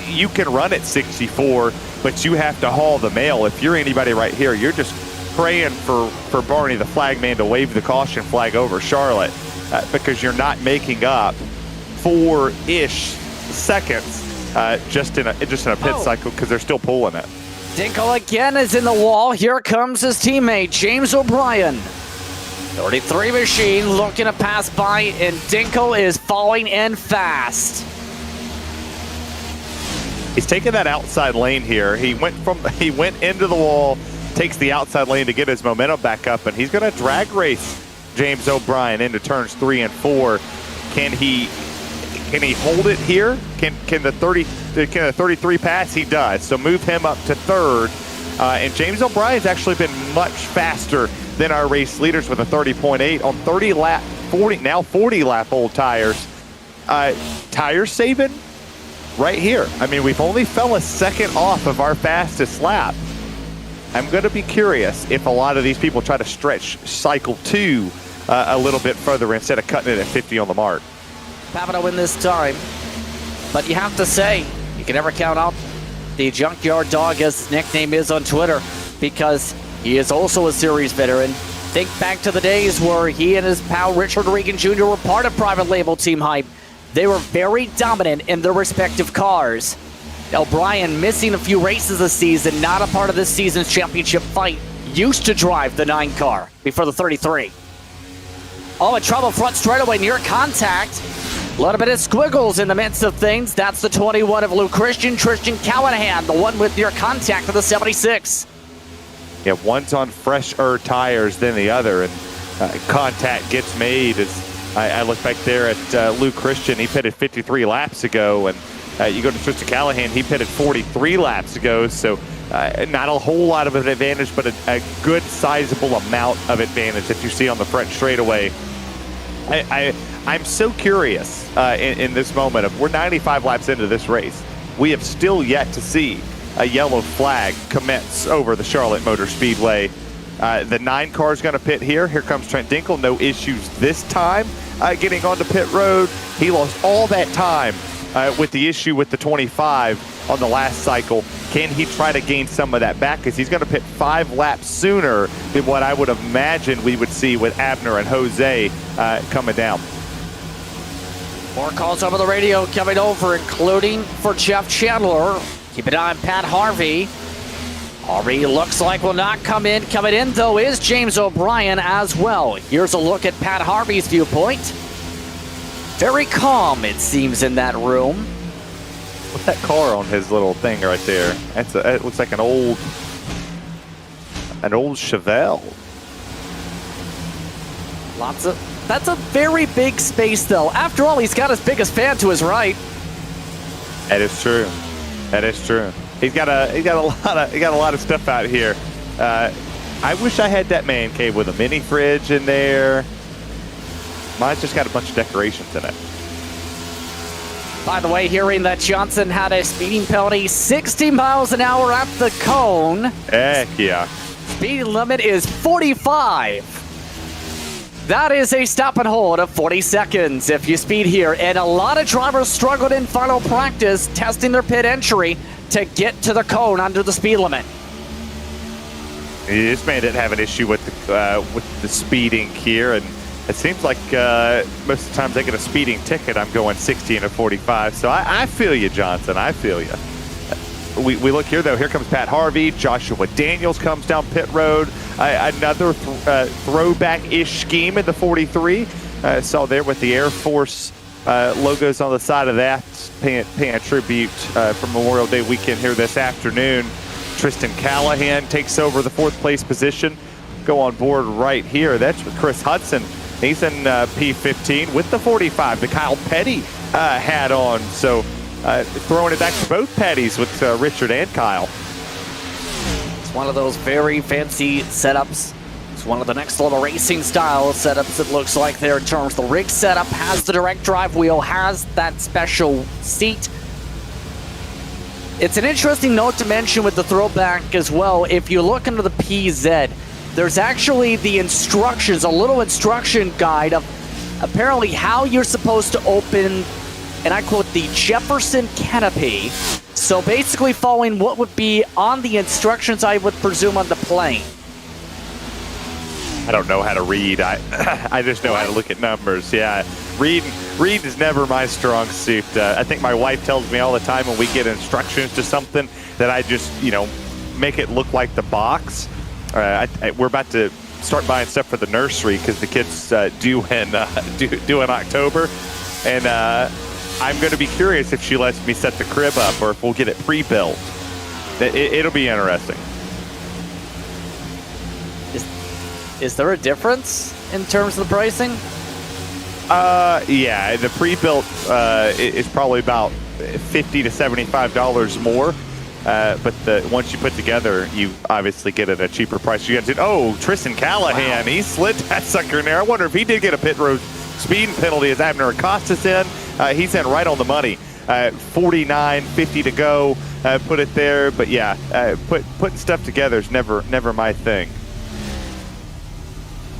You can run at 64, but you have to haul the mail. If you're anybody right here, you're just praying for Barney, the flagman, to wave the caution flag over Charlotte because you're not making up 4-ish seconds just in a pit cycle because they're still pulling it. Dinkel again is in the wall. Here comes his teammate, James O'Brien. 33 machine looking to pass by, and Dinkel is falling in fast. He's taking that outside lane here. He went into the wall, takes the outside lane to get his momentum back up, and he's going to drag race James O'Brien into turns 3 and 4. Can he hold it here? Can the 33 pass? He does. So move him up to third. And James O'Brien's actually been much faster than our race leaders with a 30.8 on 40 lap old tires. Tire saving right here. I mean, we've only fell a second off of our fastest lap. I'm going to be curious if a lot of these people try to stretch cycle 2 a little bit further instead of cutting it at 50 on the mark. Having to win this time, but you have to say, you can never count out the Junkyard Dog, as his nickname is on Twitter, because he is also a series veteran. Think back to the days where he and his pal Richard Regan Jr. were part of Private Label Team Hype. They were very dominant in their respective cars. O'Brien, missing a few races this season, not a part of this season's championship fight, used to drive the 9 car before the 33. Oh, in trouble front straightaway near contact. A little bit of squiggles in the midst of things. That's the 21 of Luke Christian, Tristan Callahan, the one with near contact for the 76. Yeah, one's on fresher tires than the other, and contact gets made. As I look back there at Luke Christian, he pitted 53 laps ago, and you go to Tristan Callahan, he pitted 43 laps ago, so not a whole lot of an advantage, but a good sizable amount of advantage that you see on the front straightaway. I'm so curious in this moment we're 95 laps into this race. We have still yet to see a yellow flag commence over the Charlotte Motor Speedway. The 9 car is going to pit here. Here comes Trent Dinkel. No issues this time getting onto pit road. He lost all that time with the issue with the 25 on the last cycle. Can he try to gain some of that back? Because he's going to pit 5 laps sooner than what I would imagine we would see with Abner and Jose coming down. More calls over the radio coming over, including for Jeff Chandler. Keep an eye on Pat Harvey. Harvey looks like will not come in. Coming in, though, is James O'Brien as well. Here's a look at Pat Harvey's viewpoint. Very calm, it seems, in that room. What's that car on his little thing right there? It looks like an old Chevelle. That's a very big space, though. After all, he's got his biggest fan to his right. That is true. That is true. He's got a lot of stuff out here. I wish I had that man cave with a mini fridge in there. Mine's just got a bunch of decorations in it. By the way, hearing that Johnson had a speeding penalty, 60 miles an hour at the cone. Heck yeah. Speed limit is 45. That is a stop and hold of 40 seconds if you speed here. And a lot of drivers struggled in final practice testing their pit entry to get to the cone under the speed limit. This man didn't have an issue with the speeding here, and it seems like most of the times I get a speeding ticket, I'm going 60 and a 45. So I feel you, Johnson. I feel you. We look here, though. Here comes Pat Harvey. Joshua Daniels comes down pit road. Another throwback-ish scheme in the 43. Saw there with the Air Force logos on the side of that, paying tribute for Memorial Day weekend here this afternoon. Tristan Callahan takes over the fourth place position. Go on board right here. That's with Chris Hudson. He's in P15 with the 45. The Kyle Petty hat on. So throwing it back to both Petties with Richard and Kyle. It's one of those very fancy setups. It's one of the next level racing style setups, it looks like there in terms of the rig setup. Has the direct drive wheel, has that special seat. It's an interesting note to mention with the throwback as well. If you look into the PZ, there's actually the instructions, a little instruction guide of apparently how you're supposed to open, and I quote, the Jefferson canopy. So basically following what would be on the instructions, I would presume, on the plane. I don't know how to read. I just know how to look at numbers. Yeah, reading is never my strong suit. I think my wife tells me all the time when we get instructions to something that I just, make it look like the box. We're about to start buying stuff for the nursery because the kids due in October, and I'm going to be curious if she lets me set the crib up or if we'll get it pre-built. It'll be interesting. Is there a difference in terms of the pricing? Yeah, the pre-built is probably about $50 to $75 more. But once you put together, you obviously get it at a cheaper price. You got Tristan Callahan, wow. He slid that sucker in there. I wonder if he did get a pit road speeding penalty as Abner Acosta's in. He's in right on the money. 49.50 to go. Put it there, but yeah, putting stuff together is never my thing.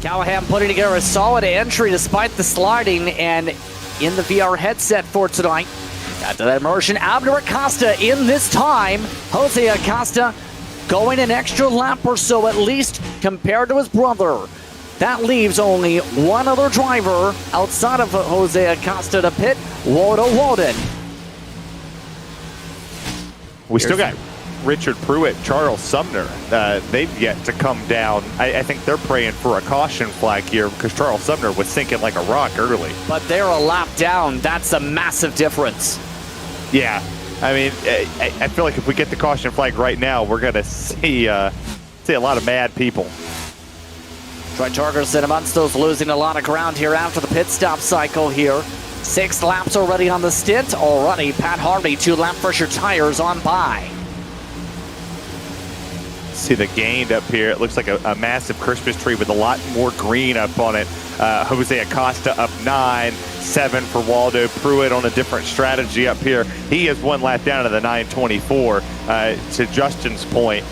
Callahan putting together a solid entry despite the sliding, and in the VR headset for tonight. Got to that immersion. Abner Acosta in this time. Jose Acosta going an extra lap or so at least compared to his brother. That leaves only one other driver outside of Jose Acosta to pit, Waldo Walden. We still got Richard Pruitt, Charles Sumner. They've yet to come down. I think they're praying for a caution flag here because Charles Sumner was sinking like a rock early. But they're a lap down. That's a massive difference. Yeah. I mean, I feel like if we get the caution flag right now, we're going to see a lot of mad people. Troy Torgerson amongst those losing a lot of ground here after the pit stop cycle here. 6 laps already on the stint. Already Pat Harvey, 2 lap pressure tires on by. See the gained up here. It looks like a massive Christmas tree with a lot more green up on it. Jose Acosta up 9, 7 for Waldo Pruitt on a different strategy up here. He is 1 lap down to the 924. To Justin's point,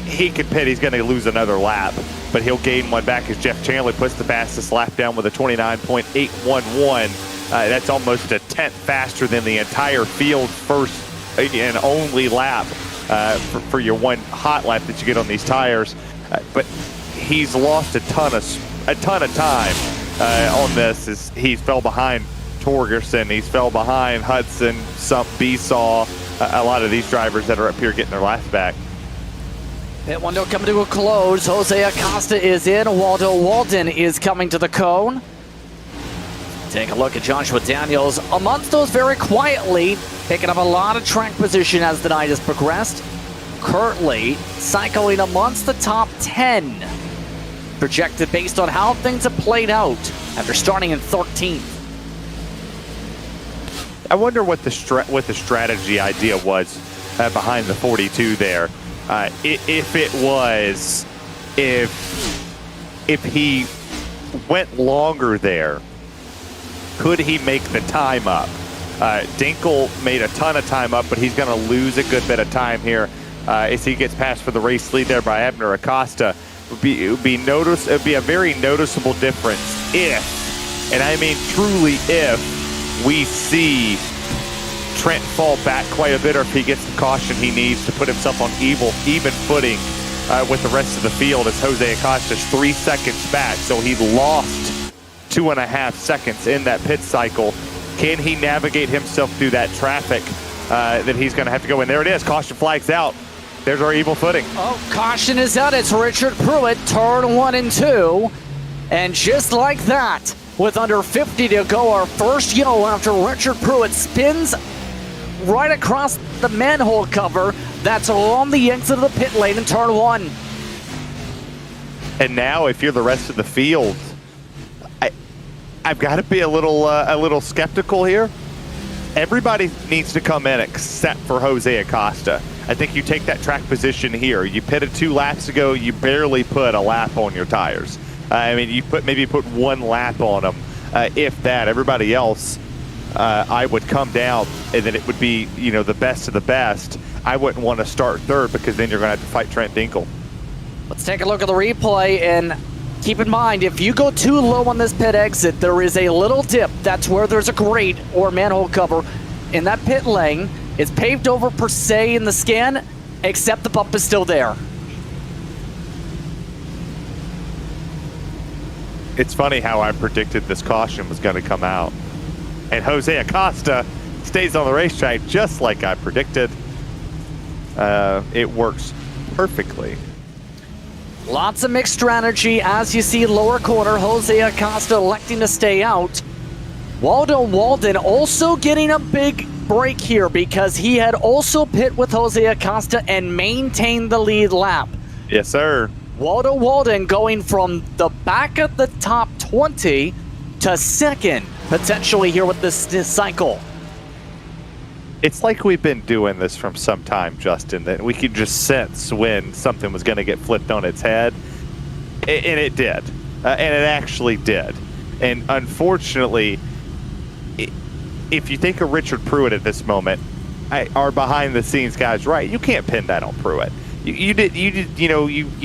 he could pit. He's going to lose another lap, but he'll gain 1 back as Jeff Chandler puts the fastest lap down with a 29.811. That's almost a tenth faster than the entire field first and only lap. For your 1 hot lap that you get on these tires, but he's lost a ton of time on this. As he fell behind Torgerson, he's fell behind Hudson, Besaw, a lot of these drivers that are up here getting their laps back. Pit window coming to a close. Jose Acosta is in. Waldo Walden is coming to the cone. Take a look at Joshua Daniels amongst those very quietly, picking up a lot of track position as the night has progressed. Currently cycling amongst the top 10. projected based on how things have played out after starting in 13th. I wonder what the strategy idea was behind the 42 there. If he went longer there, could he make the time up? Dinkel made a ton of time up, but he's going to lose a good bit of time here as he gets passed for the race lead there by Abner Acosta. It would be a very noticeable difference if, and I mean truly if, we see Trent fall back quite a bit, or if he gets the caution he needs to put himself on even footing with the rest of the field, as Jose Acosta's 3 seconds back. So he lost 2.5 seconds in that pit cycle. Can he navigate himself through that traffic that he's going to have to go in? There it is. Caution flags out. There's our even footing. Oh, caution is out. It's Richard Pruitt, turn 1 and 2. And just like that, with under 50 to go, our first yellow after Richard Pruitt spins right across the manhole cover that's on the exit of the pit lane in turn 1. And now, if you're the rest of the field, I've got to be a little skeptical here. Everybody needs to come in except for Jose Acosta. I think you take that track position here. You pitted 2 laps ago. You barely put a lap on your tires. I mean, you maybe put 1 lap on them, if that. Everybody else, I would come down, and then it would be, the best of the best. I wouldn't want to start third, because then you're going to have to fight Trent Dinkel. Let's take a look at the replay, and keep in mind, if you go too low on this pit exit, there is a little dip. That's where there's a grate or manhole cover in that pit lane. It's paved over per se in the scan, except the bump is still there. It's funny how I predicted this caution was going to come out. And Jose Acosta stays on the racetrack just like I predicted. It works perfectly. Lots of mixed strategy as you see lower corner. Jose Acosta electing to stay out. Waldo Walden also getting a big break here because he had also pit with Jose Acosta and maintained the lead lap. Yes, sir. Waldo Walden going from the back of the top 20 to second, potentially here with this cycle. It's like we've been doing this from some time, Justin, that we could just sense when something was going to get flipped on its head. And it did. And it actually did. And unfortunately, if you think of Richard Pruitt at this moment, our behind-the-scenes guys, right, you can't pin that on Pruitt. You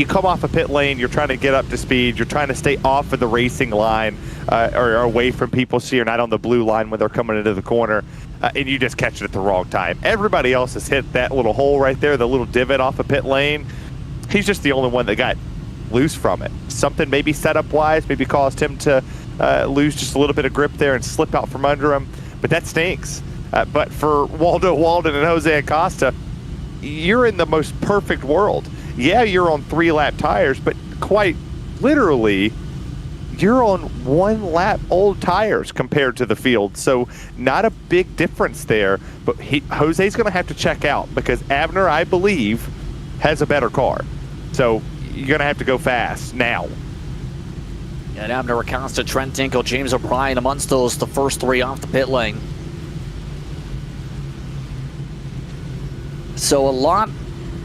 come off a pit lane, you're trying to get up to speed, you're trying to stay off of the racing line or away from people so you're not on the blue line when they're coming into the corner, and you just catch it at the wrong time. Everybody else has hit that little hole right there, the little divot off a pit lane. He's just the only one that got loose from it. Something maybe setup-wise maybe caused him to lose just a little bit of grip there and slip out from under him, but that stinks. But for Waldo Walden and Jose Acosta, you're in the most perfect world. Yeah, you're on 3-lap tires, but quite literally, you're on 1-lap old tires compared to the field. So not a big difference there, but Jose's going to have to check out because Abner, I believe, has a better car. So you're going to have to go fast now. And Abner Acosta, Trent Dinkel, James O'Brien amongst those, the first 3 off the pit lane. So a lot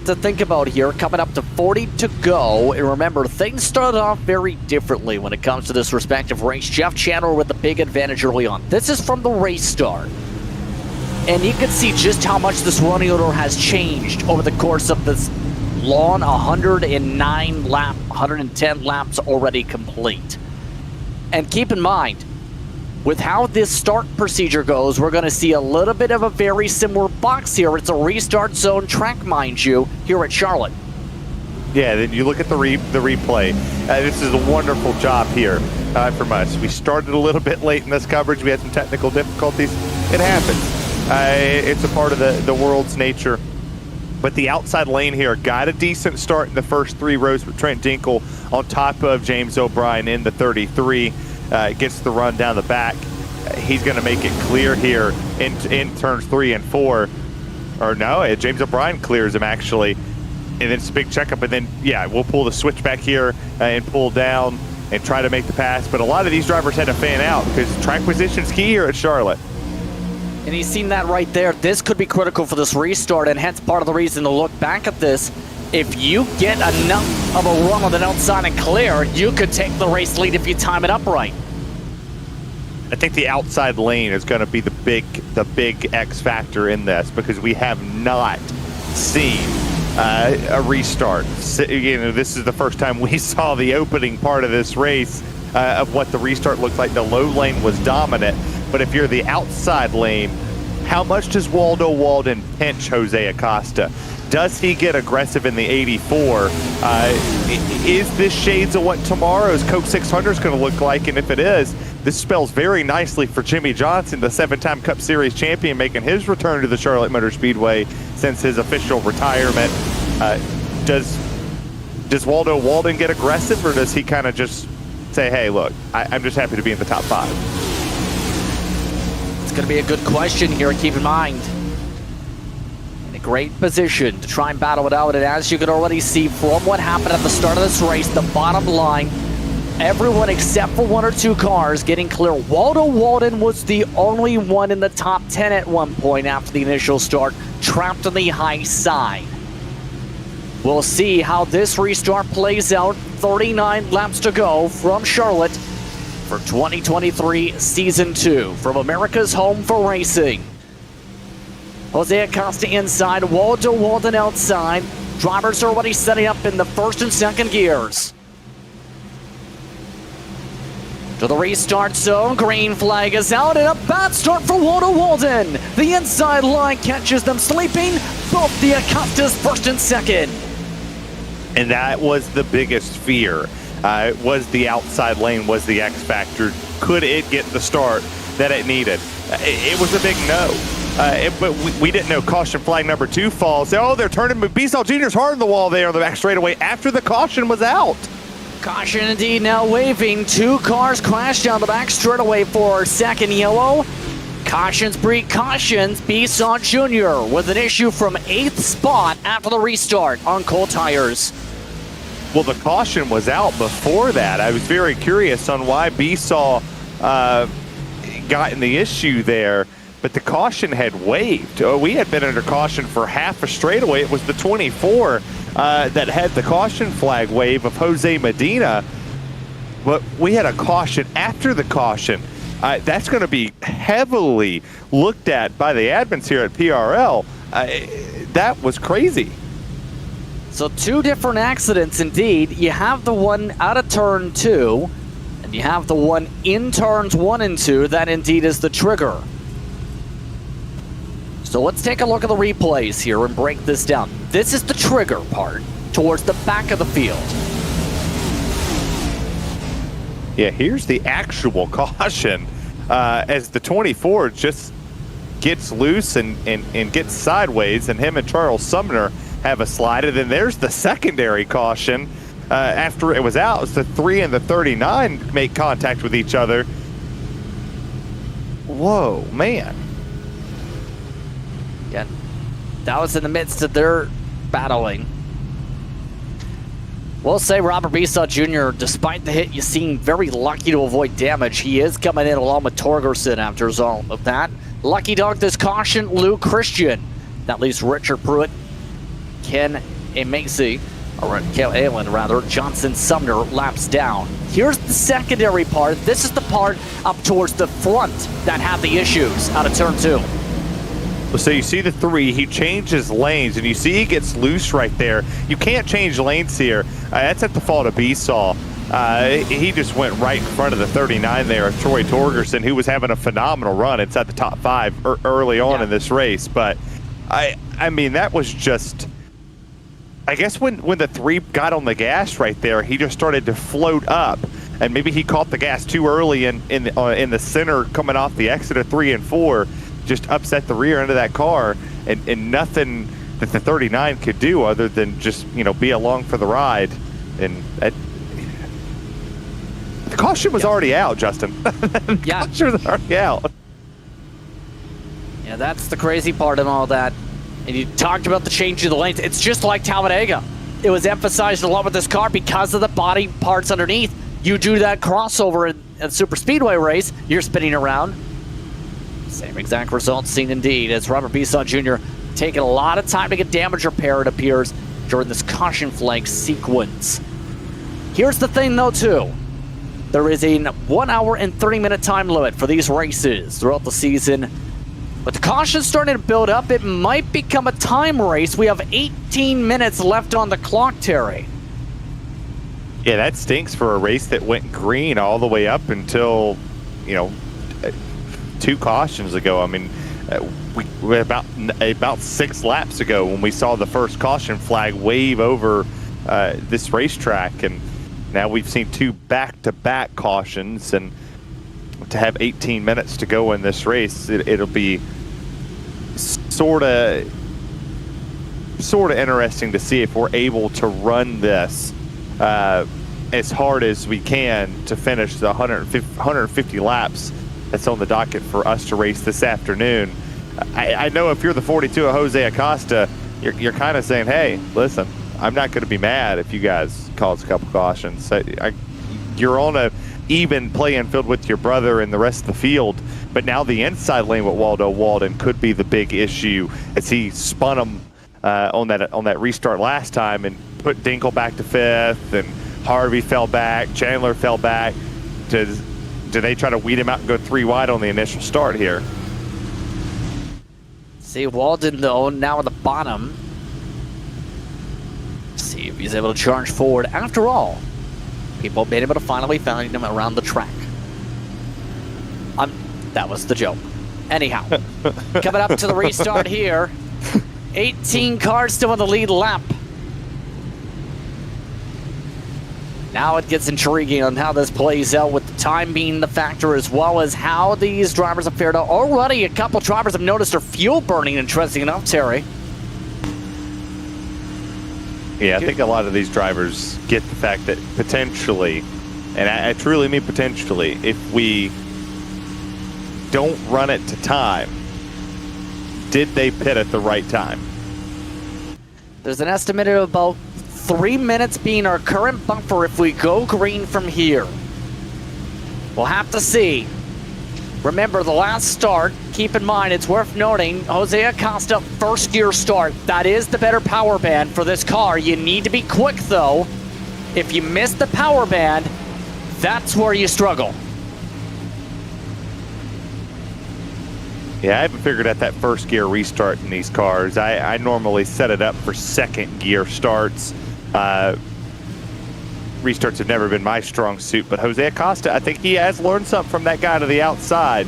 to think about here, coming up to 40 to go. And remember, things started off very differently when it comes to this respective race. Jeff Chandler with the big advantage early on. This is from the race start. And you can see just how much this running order has changed over the course of this long 110 laps already complete. And keep in mind, with how this start procedure goes, we're going to see a little bit of a very similar box here. It's a restart zone track, mind you, here at Charlotte. Yeah, then you look at the replay. This is a wonderful job here from us. We started a little bit late in this coverage. We had some technical difficulties. It happens. It's a part of the world's nature. But the outside lane here got a decent start in the first 3 rows with Trent Dinkel on top of James O'Brien in the 33. Gets the run down the back. He's going to make it clear here in turns 3 and 4. Or no, James O'Brien clears him actually. then it's a big checkup, and then, yeah, we'll pull the switch back here and pull down and try to make the pass. But a lot of these drivers had to fan out because track position's key here at Charlotte. And he's seen that right there. This could be critical for this restart, and hence part of the reason to look back at this. If you get enough of a run on the outside and clear, you could take the race lead if you time it up right. I think the outside lane is going to be the big X factor in this, because we have not seen a restart. You know, this is the first time we saw the opening part of this race of what the restart looked like. The low lane was dominant, but if you're the outside lane, how much does Waldo Walden pinch Jose Acosta? Does he get aggressive in the 84? Is this shades of what tomorrow's Coke 600 is going to look like? And if it is, this spells very nicely for Jimmy Johnson, the 7-time Cup Series champion, making his return to the Charlotte Motor Speedway since his official retirement. Does Waldo Walden get aggressive, or does he kind of just say, hey, look, I'm just happy to be in the top 5? It's going to be a good question here, keep in mind. In a great position to try and battle it out, and as you can already see from what happened at the start of this race, the bottom line, everyone except for 1 or 2 cars getting clear. Waldo Walden was the only one in the top 10 at one point after the initial start, trapped on the high side. We'll see how this restart plays out. 39 laps to go from Charlotte for 2023 Season 2 from America's home for racing. Jose Acosta inside, Waldo Walden outside. Drivers are already setting up in the first and second gears. To the restart zone, green flag is out, and a bad start for Waldo Walden. The inside line catches them sleeping, both the Acostas first and second. And that was the biggest fear. Was the outside lane, was the X factor. Could it get the start that it needed? It was a big no. But we didn't know caution flag number 2 falls. Oh, they're turning Bissell Jr.'s hard on the wall there on the back straightaway after the caution was out. Caution indeed now waving. 2 cars crashed down the back straightaway for second yellow. Cautions breed cautions. Bissell Jr. with an issue from 8th spot after the restart on cold tires. Well, the caution was out before that. I was very curious on why Bissell got in the issue there, but the caution had waved. We had been under caution for half a straightaway. It was the 24 that had the caution flag wave of Jose Medina, but we had a caution after the caution. That's going to be heavily looked at by the admins here at PRL. That was crazy. So 2 different accidents indeed. You have the one out of turn 2, and you have the one in turns 1 and 2. That indeed is the trigger. So let's take a look at the replays here and break this down. This is the trigger part towards the back of the field. Yeah, here's the actual caution as the 24 just gets loose and gets sideways, and him and Charles Sumner have a slide. And then there's the secondary caution after it was out. It's the 3 and the 39 make contact with each other. Whoa, man. Yeah, that was in the midst of their battling. We'll say Robert Bissell Jr., despite the hit, you seem very lucky to avoid damage. He is coming in along with Torgerson after all of that. Lucky dog this caution, Lou Christian. That leaves Richard Pruitt, Ken Amacy, or Kel Allen rather, Johnson Sumner laps down. Here's the secondary part. This is the part up towards the front that had the issues out of turn 2. So you see the 3, he changes lanes, and you see he gets loose right there. You can't change lanes here. That's at the fault of Bissell. He just went right in front of the 39 there of Troy Torgerson, who was having a phenomenal run inside the top 5 early on in this race. But I mean, that was just, I guess when the 3 got on the gas right there, he just started to float up, and maybe he caught the gas too early in the center coming off the exit of 3 and 4. Just upset the rear end of that car, and nothing that the 39 could do other than just, you know, be along for the ride. And the caution was already out, Justin. The caution was already out. Yeah, that's the crazy part in all that. And you talked about the change of the lanes. It's just like Talladega. It was emphasized a lot with this car because of the body parts underneath. You do that crossover in Super Speedway race, you're spinning around. Same exact result seen indeed as Robert Bisson Jr. taking a lot of time to get damage repair, it appears, during this caution flag sequence. Here's the thing though too. There is a 1 hour and 30-minute time limit for these races throughout the season. With the caution starting to build up, it might become a time race. We have 18 minutes left on the clock, Terry. Yeah, that stinks for a race that went green all the way up until, 2 cautions ago. I mean, we about 6 laps ago when we saw the first caution flag wave over this racetrack, and now we've seen 2 back-to-back cautions, and to have 18 minutes to go in this race, it'll be sort of interesting to see if we're able to run this as hard as we can to finish the 150 laps that's on the docket for us to race this afternoon. I know if you're the 42 of Jose Acosta, you're kind of saying, hey, listen, I'm not going to be mad if you guys cause a couple cautions. You're on a even playing field with your brother and the rest of the field, but now the inside lane with Waldo Walden could be the big issue as he spun him on that restart last time and put Dinkel back to 5th, and Harvey fell back, Chandler fell back. Do they try to weed him out and go 3 wide on the initial start here? See Walden though now at the bottom. See if he's able to charge forward. After all, people have been able to finally find him around the track. That was the joke. Anyhow, coming up to the restart here. 18 cars still in the lead lap. Now it gets intriguing on how this plays out, with the time being the factor, as well as how these drivers have fared out. Already a couple drivers have noticed their fuel burning, interesting enough, Terry. Yeah, I think a lot of these drivers get the fact that potentially, and I truly mean potentially, if we don't run it to time, did they pit at the right time? There's an estimate of about 3 minutes being our current buffer if we go green from here. We'll have to see. Remember the last start, keep in mind, it's worth noting, Jose Acosta first gear start. That is the better power band for this car. You need to be quick though. If you miss the power band, that's where you struggle. Yeah, I haven't figured out that first gear restart in these cars. I normally set it up for second gear starts. Restarts have never been my strong suit, but Jose Acosta, I think he has learned something from that guy to the outside,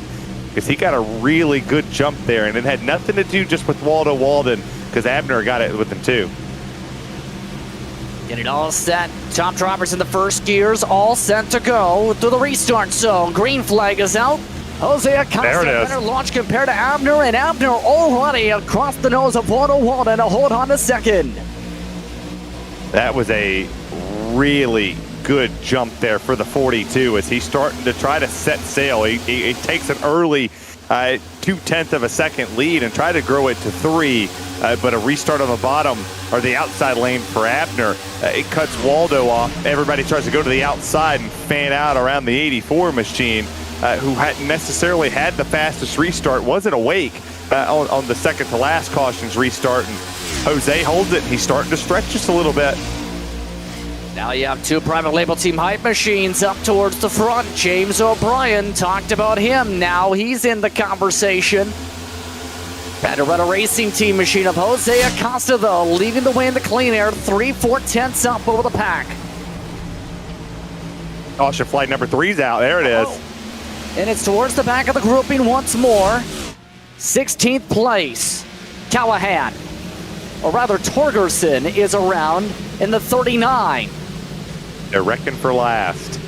because he got a really good jump there, and it had nothing to do just with Waldo Walden, because Abner got it with him too. Getting all set. Top drivers in the first gears, all set to go through the restart zone. Green flag is out. Jose Acosta better launch compared to Abner, and Abner already across the nose of Waldo Walden to hold on to second. That was a really good jump there for the 42 as he's starting to try to set sail. He takes an early 0.2 of a second lead and try to grow it to 3, but a restart on the bottom or the outside lane for Abner, it cuts Waldo off. Everybody tries to go to the outside and fan out around the 84 machine, who hadn't necessarily had the fastest restart, wasn't awake on the second to last cautions restart, and Jose holds it. He's starting to stretch just a little bit. Now you have 2 private label team hype machines up towards the front. James O'Brien, talked about him. Now he's in the conversation. Better racing team machine of Jose Acosta, though, leading the way in the clean air. 3/4 up over the pack. Caution flag number 3's out. There it is. And it's towards the back of the grouping once more. 16th place, Callahan. Or rather, Torgerson is around in the 39. They're wrecking for last.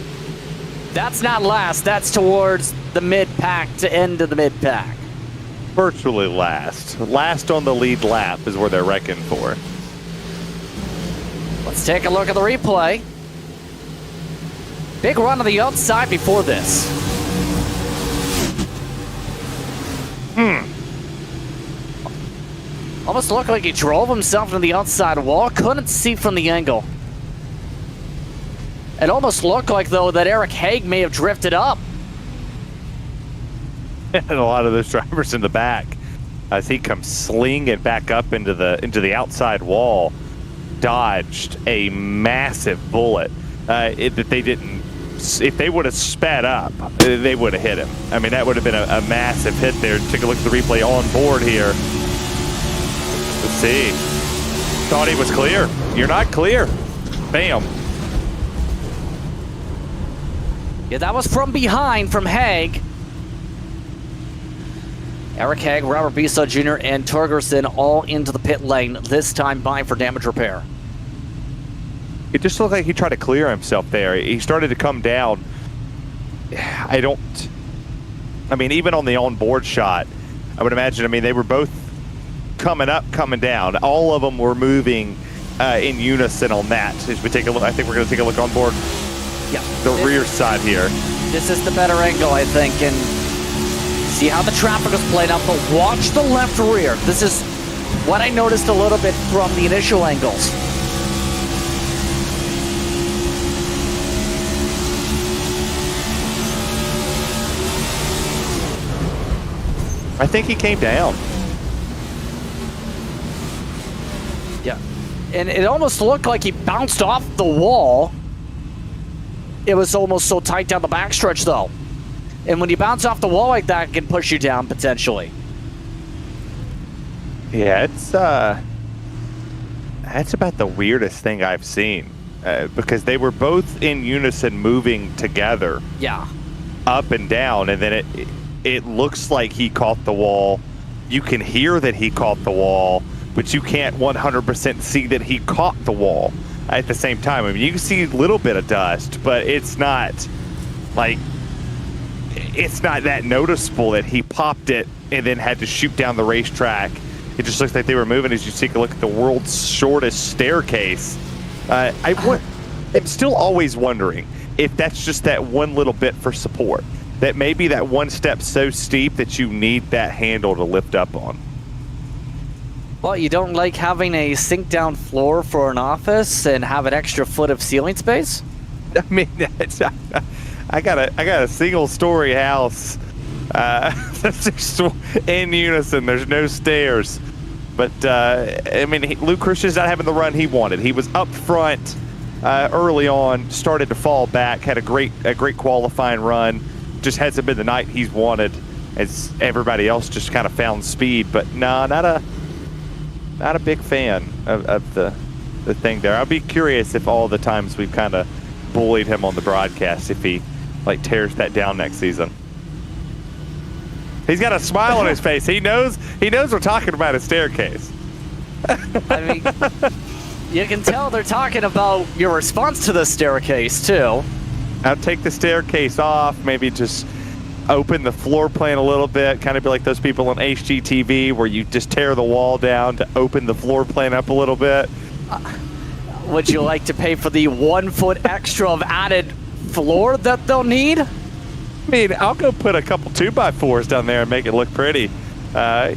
That's not last. That's towards the mid-pack, to end of the mid-pack. Virtually last. Last on the lead lap is where they're wrecking for. Let's take a look at the replay. Big run on the outside before this. Almost looked like he drove himself into the outside wall. Couldn't see from the angle. It almost looked like, though, that Eric Haig may have drifted up. And a lot of those drivers in the back as he comes slinging back up into the outside wall, dodged a massive bullet that they didn't. If they would have sped up, they would have hit him. I mean, that would have been a massive hit there. Take a look at the replay on board here. Let's see. Thought he was clear. You're not clear. Bam. Yeah, that was from behind from Haig. Eric Haig, Robert Bisa Jr., and Torgerson all into the pit lane, this time by for damage repair. It just looked like he tried to clear himself there. He started to come down. I mean, even on the onboard shot, I would imagine, I mean, they were both coming up, coming down. All of them were moving in unison on that. As we take a look, I think we're going to take a look on board. Yeah. The rear side here. This is the better angle, I think, and see how the traffic is playing out, but watch the left rear. This is what I noticed a little bit from the initial angles. I think he came down. Yeah. And it almost looked like he bounced off the wall. It was almost so tight down the backstretch, though. And when you bounce off the wall like that, it can push you down, potentially. Yeah, that's about the weirdest thing I've seen. Because they were both in unison moving together. Yeah. Up and down, and then it looks like he caught the wall. You can hear that he caught the wall, but you can't 100% see that he caught the wall at the same time. I mean, you can see a little bit of dust, but it's not like, it's not that noticeable that he popped it and then had to shoot down the racetrack. It just looks like they were moving as you take a look at the world's shortest staircase. I'm still always wondering if that's just that one little bit for support. That maybe that one step so steep that you need that handle to lift up on. Well, you don't like having a sink down floor for an office and have an extra foot of ceiling space? I mean, I got a single story house that's just in unison. There's no stairs. But I mean, Luke Christian's not having the run he wanted. He was up front early on, started to fall back, had a great qualifying run. Just hasn't been the night he's wanted, as everybody else just kind of found speed. But no, not a big fan of the thing there. I'll be curious if all the times we've kind of bullied him on the broadcast, if he like tears that down next season. He's got a smile on his face. He knows we're talking about a staircase. I mean, you can tell they're talking about your response to the staircase too. I'll take the staircase off, maybe just open the floor plan a little bit, kind of be like those people on HGTV where you just tear the wall down to open the floor plan up a little bit. Would you like to pay for the 1 foot extra of added floor that they'll need? I mean, I'll go put a couple 2x4s down there and make it look pretty.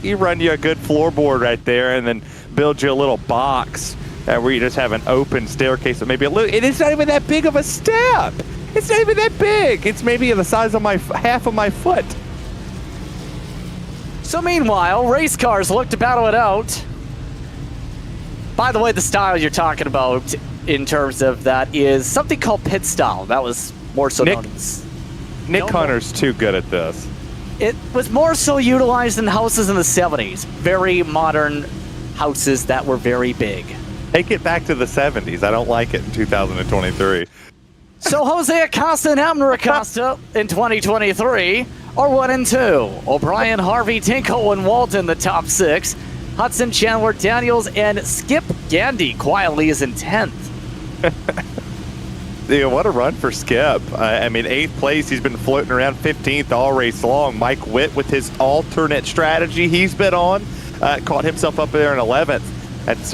You run you a good floorboard right there and then build you a little box where you just have an open staircase. So maybe it's not even that big of a step. It's not even that big. It's maybe the size of half of my foot. So meanwhile, race cars look to battle it out. By the way, the style you're talking about in terms of that is something called pit style. That was more so known as... Nick Hunter's too good at this. It was more so utilized in houses in the 70s. Very modern houses that were very big. Take it back to the 70s. I don't like it in 2023. So Jose Acosta and Abner Acosta in 2023 are 1 and 2. O'Brien, Harvey, Tinkle, and Walton the top 6. Hudson, Chandler, Daniels, and Skip Gandy quietly is in 10th. Yeah, what a run for Skip. I mean, 8th place. He's been floating around 15th all race long. Mike Witt with his alternate strategy he's been on caught himself up there in 11th. That's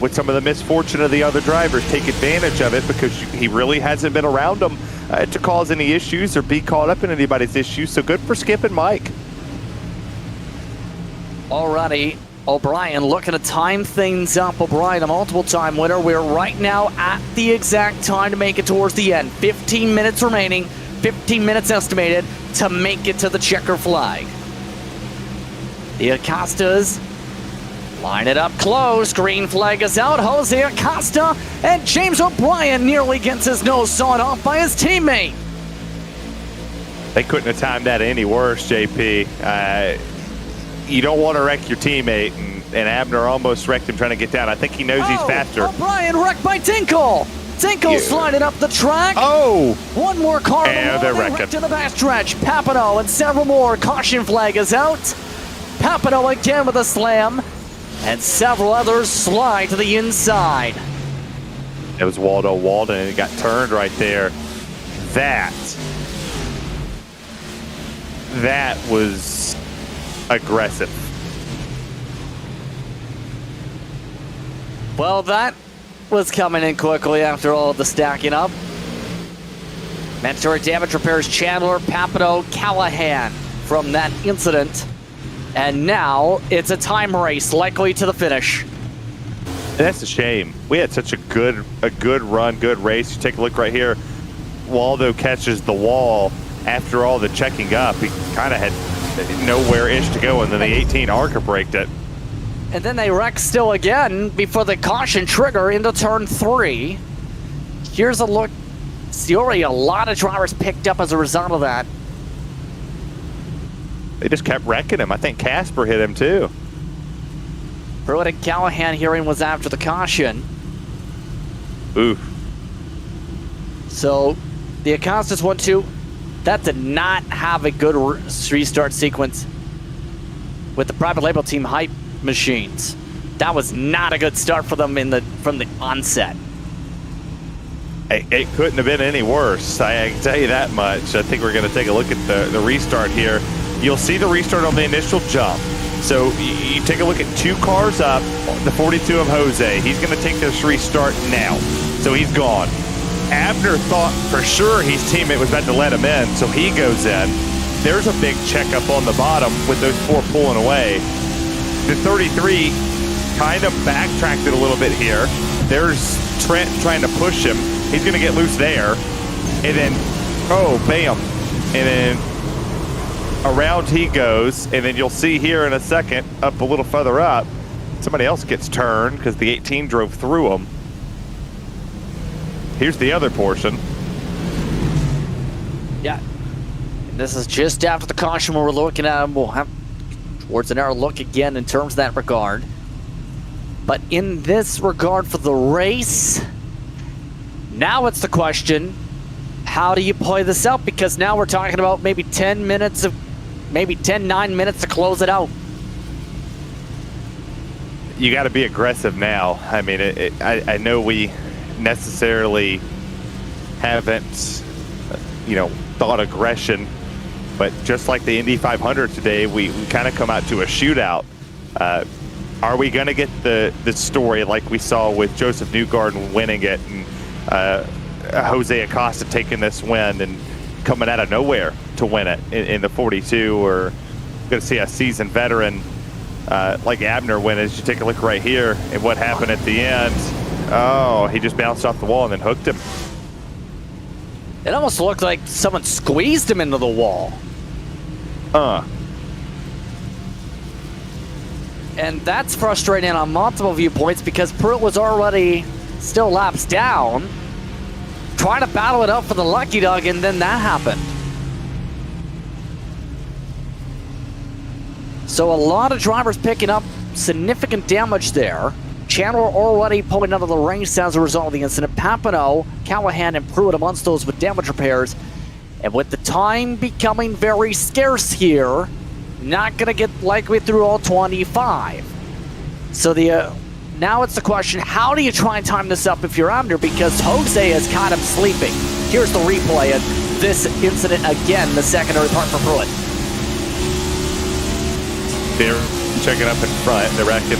with some of the misfortune of the other drivers, take advantage of it because he really hasn't been around them to cause any issues or be caught up in anybody's issues. So good for Skip and Mike. Alrighty. O'Brien looking to time things up. O'Brien, a multiple-time winner. We're right now at the exact time to make it towards the end. 15 minutes remaining, 15 minutes estimated to make it to the checker flag. The Acostas line it up close. Green flag is out. Jose Acosta and James O'Brien nearly gets his nose sawed off by his teammate. They couldn't have timed that any worse, JP. You don't want to wreck your teammate, and Abner almost wrecked him trying to get down. I think he knows he's faster. O'Brien wrecked by Tinkle. Tinkle sliding up the track. Oh! One more car and they're wrecking. to the backstretch. Papineau and several more. Caution flag is out. Papineau again with a slam. And several others slide to the inside. It was Waldo Walden, and it got turned right there. That was aggressive. Well, that was coming in quickly after all of the stacking up. Mandatory damage repairs Chandler, Papineau, Callahan from that incident. And now it's a time race, likely to the finish. That's a shame. We had such a good run, good race. You take a look right here. Waldo catches the wall after all the checking up. He kind of had nowhere-ish to go, and then the 18 Arca braked it. And then they wreck still again before the caution trigger into turn 3. Here's a look. See, already a lot of drivers picked up as a result of that. They just kept wrecking him. I think Casper hit him too. Pruitt and Callahan hearing was after the caution. Ooh. So the Acostas 1-2. That did not have a good restart sequence with the private label team hype machines. That was not a good start for them from the onset. It couldn't have been any worse. I can tell you that much. I think we're going to take a look at the restart here. You'll see the restart on the initial jump. So you take a look at 2 cars up, the 42 of Jose. He's going to take this restart now. So he's gone. Abner thought for sure his teammate was about to let him in, so he goes in. There's a big checkup on the bottom with those 4 pulling away. The 33 kind of backtracked it a little bit here. There's Trent trying to push him. He's going to get loose there. And then, oh, bam. And then around he goes. And then you'll see here in a second, up a little further up, somebody else gets turned because the 18 drove through him. Here's the other portion. Yeah. This is just after the caution where we're looking at him. We'll have towards an hour look again in terms of that regard. But in this regard for the race, now it's the question, how do you play this out? Because now we're talking about maybe 9 minutes to close it out. You got to be aggressive now. I mean, I know we necessarily haven't, thought aggression, but just like the Indy 500 today, we kind of come out to a shootout. Are we going to get the story like we saw with Joseph Newgarden winning it and Jose Acosta taking this win and coming out of nowhere to win it in the 42? Or going to see a seasoned veteran like Abner win as you take a look right here and what happened at the end. Oh, he just bounced off the wall and then hooked him. It almost looked like someone squeezed him into the wall. And that's frustrating on multiple viewpoints because Pruitt was already still laps down, trying to battle it out for the lucky dog, and then that happened. So a lot of drivers picking up significant damage there. Chandler already pulling out of the race as a result of the incident. Papineau, Callahan, and Pruitt amongst those with damage repairs. And with the time becoming very scarce here, not going to get likely through all 25. So now it's the question, how do you try and time this up if you're under? Because Jose is kind of sleeping. Here's the replay of this incident again, the secondary part for Pruitt. They're checking up in front. They're wrecking.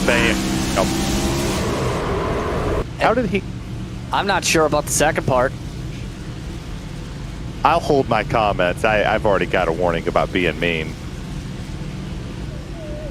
Bam. How did he? I'm not sure about the second part. I'll hold my comments. I've already got a warning about being mean.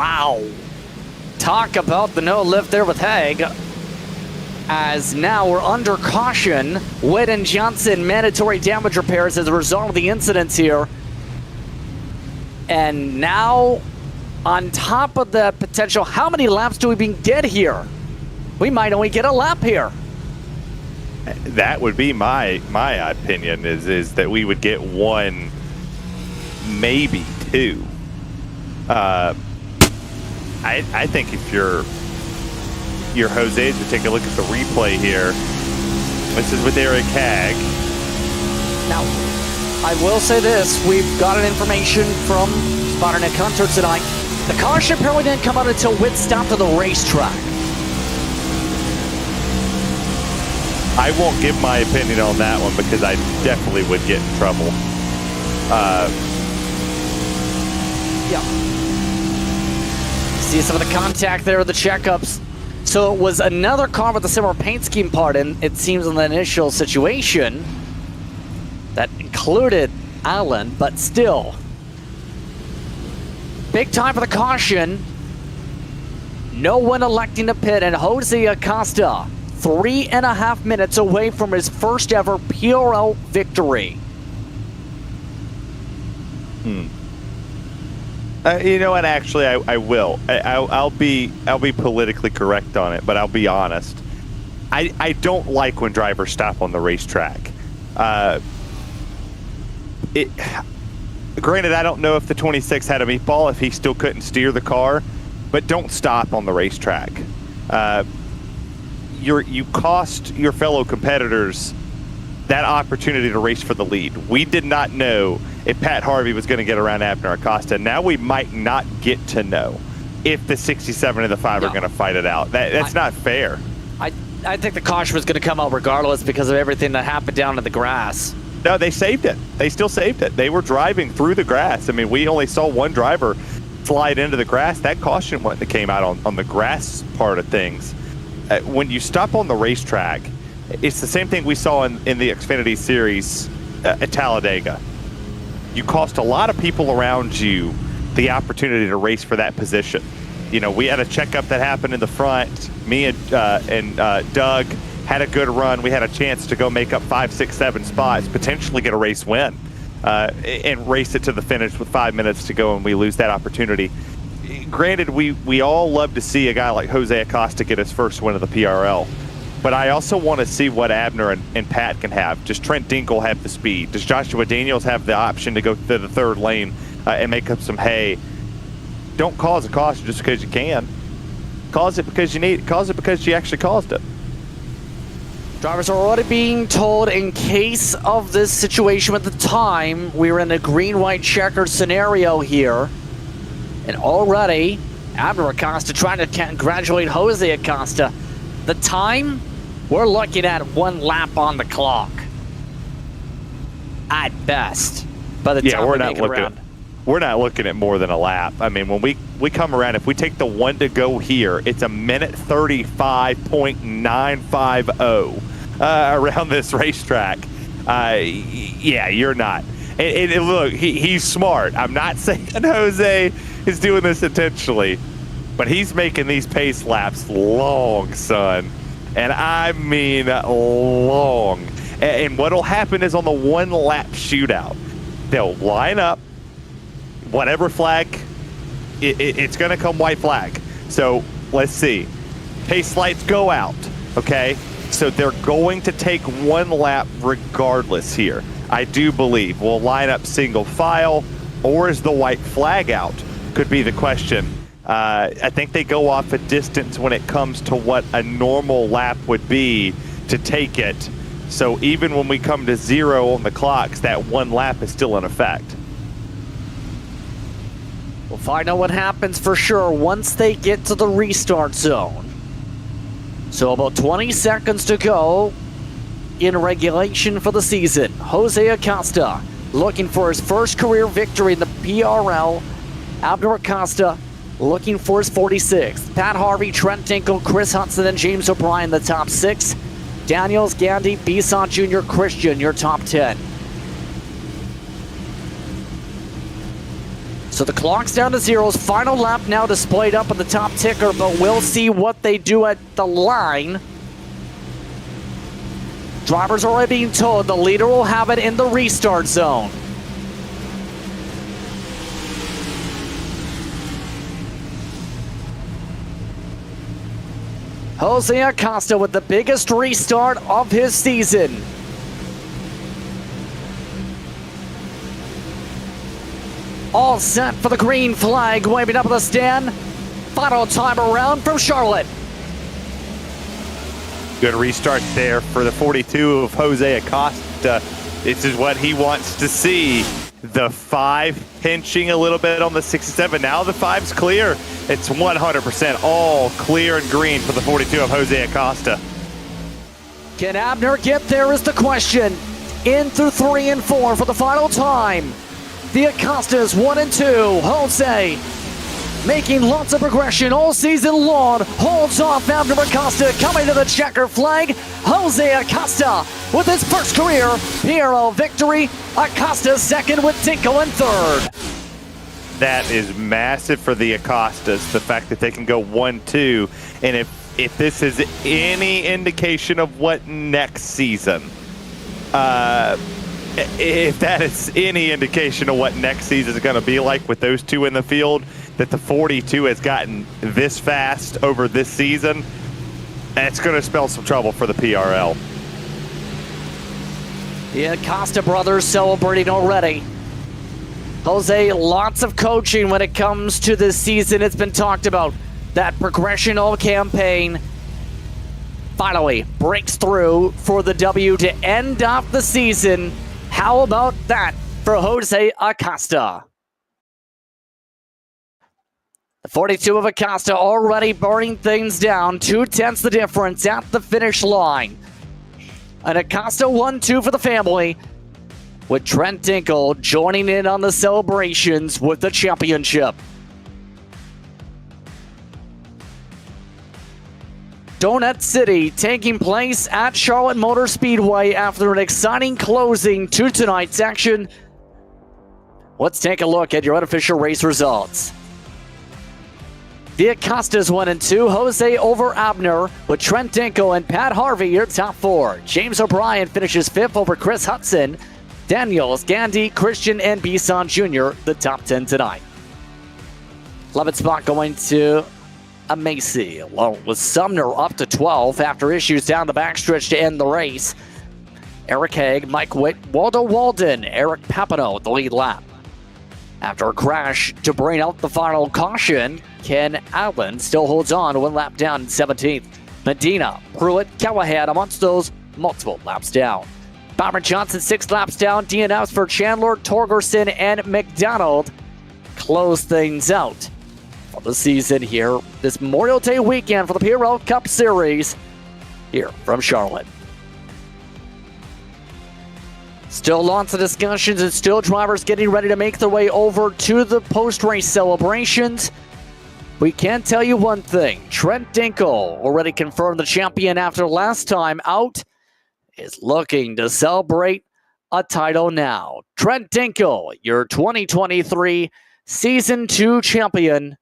Wow. Talk about the no lift there with Haig. As now we're under caution. Witt and Johnson mandatory damage repairs as a result of the incidents here. And now, on top of the potential, how many laps do we get here? We might only get a lap here. That would be my opinion is that we would get one, maybe two. I think if you're Jose to take a look at the replay here. This is with Eric Hag. Now, I will say this. We've gotten information from spotter Nick Hunter tonight. The caution apparently didn't come out until Witt stopped at the racetrack. I won't give my opinion on that one because I definitely would get in trouble. Yeah. See some of the contact there, the checkups. So it was another car with a similar paint scheme part, and it seems in the initial situation that included Allen, but still. Big time for the caution. No one electing to pit, and Jose Acosta 3.5 minutes away from his first ever PRL victory. You know what? Actually, I will. I'll be politically correct on it, but I'll be honest. I don't like when drivers stop on the racetrack. Granted, I don't know if the 26 had a meatball, if he still couldn't steer the car, but don't stop on the racetrack. You cost your fellow competitors that opportunity to race for the lead. We did not know if Pat Harvey was going to get around Abner Acosta. Now we might not get to know if the 67 and the 5 are going to fight it out. That's not fair. I think the caution was going to come out regardless because of everything that happened down in the grass. No, they saved it. They still saved it. They were driving through the grass. I mean, we only saw one driver slide into the grass. That caution went that came out on the grass part of things. When you stop on the racetrack, it's the same thing we saw in the Xfinity Series at Talladega. You cost a lot of people around you the opportunity to race for that position. You know, we had a checkup that happened in the front. Me and Doug had a good run. We had a chance to go make up 5, 6, 7 spots, potentially get a race win, and race it to the finish with 5 minutes to go, and we lose that opportunity. Granted, we all love to see a guy like Jose Acosta get his first win of the PRL. But I also want to see what Abner and Pat can have. Does Trent Dinkle have the speed? Does Joshua Daniels have the option to go to the third lane and make up some hay? Don't cause a caution just because you can. Cause it because you need it. Cause it because you actually caused it. Drivers are already being told in case of this situation at the time, we were in a green-white checkered scenario here. And already, Abner Acosta trying to congratulate Jose Acosta. The time, we're looking at 1 lap on the clock. At best. By the time we're we not make it looking. around. We're not looking at more than a lap. I mean, when we come around, if we take the 1 to go here, it's a minute 35.950 around this racetrack. Yeah, you're not. And look, he's smart. I'm not saying Jose is doing this intentionally, but he's making these pace laps long, son. And I mean long. And what'll happen is on the 1 lap shootout, they'll line up, whatever flag, it's going to come white flag. So let's see. Pace lights go out, okay? So they're going to take 1 lap regardless here. I do believe we'll line up single file, or is the white flag out? Could be the question. I think they go off a distance when it comes to what a normal lap would be to take it. So even when we come to 0 on the clocks, that 1 lap is still in effect. We'll find out what happens for sure once they get to the restart zone. So about 20 seconds to go in regulation for the season. Jose Acosta looking for his first career victory in the PRL. Abner Acosta looking for his 46th. Pat Harvey, Trent Dinkle, Chris Hudson, and James O'Brien, the top 6. Daniels, Gandy, Bisson Jr., Christian, your top 10. So the clock's down to zeros. Final lap now displayed up on the top ticker, but we'll see what they do at the line. Drivers are already being told the leader will have it in the restart zone. Jose Acosta with the biggest restart of his season. All set for the green flag, waving up at the stand. Final time around from Charlotte. Good restart there for the 42 of Jose Acosta. This is what he wants to see. The 5 pinching a little bit on the 67. Now the 5's clear. It's 100% all clear and green for the 42 of Jose Acosta. Can Abner get there is the question. In through 3 and 4 for the final time. The Acostas 1 and 2. Jose making lots of progression all season long. Holds off Abner Acosta coming to the checker flag. Jose Acosta with his first career PRL victory. Acosta second with Tinko in third. That is massive for the Acostas, the fact that they can go 1-2. And if this is any indication of what next season, if that is any indication of what next season is going to be like with those two in the field, that the 42 has gotten this fast over this season, it's going to spell some trouble for the PRL. The Acosta brothers celebrating already. Jose, lots of coaching when it comes to this season. It's been talked about. That progressional campaign finally breaks through for the W to end off the season. How about that for Jose Acosta? The 42 of Acosta already burning things down. 2/10 the difference at the finish line. An Acosta 1-2 for the family, with Trent Dinkle joining in on the celebrations with the championship. Donut City taking place at Charlotte Motor Speedway after an exciting closing to tonight's action. Let's take a look at your unofficial race results. The Acostas 1 and 2, Jose over Abner, with Trent Dinkle and Pat Harvey your top 4. James O'Brien finishes 5th over Chris Hudson. Daniels, Gandhi, Christian, and Bisson Jr. the top 10 tonight. 11th spot going to Macy, along with Sumner up to 12 after issues down the backstretch to end the race. Eric Haig, Mike Witt, Waldo Walden, Eric Papineau the lead lap. After a crash to bring out the final caution, Ken Allen still holds on 1 lap down in 17th. Medina, Pruitt, Callahan amongst those multiple laps down. Byron Johnson 6 laps down. DNFs for Chandler, Torgerson, and McDonald close things out for the season here this Memorial Day weekend for the PRL Cup Series here from Charlotte. Still lots of discussions and still drivers getting ready to make their way over to the post-race celebrations. We can tell you one thing. Trent Dinkle, already confirmed the champion after last time out, is looking to celebrate a title now. Trent Dinkle, your 2023 Season 2 champion,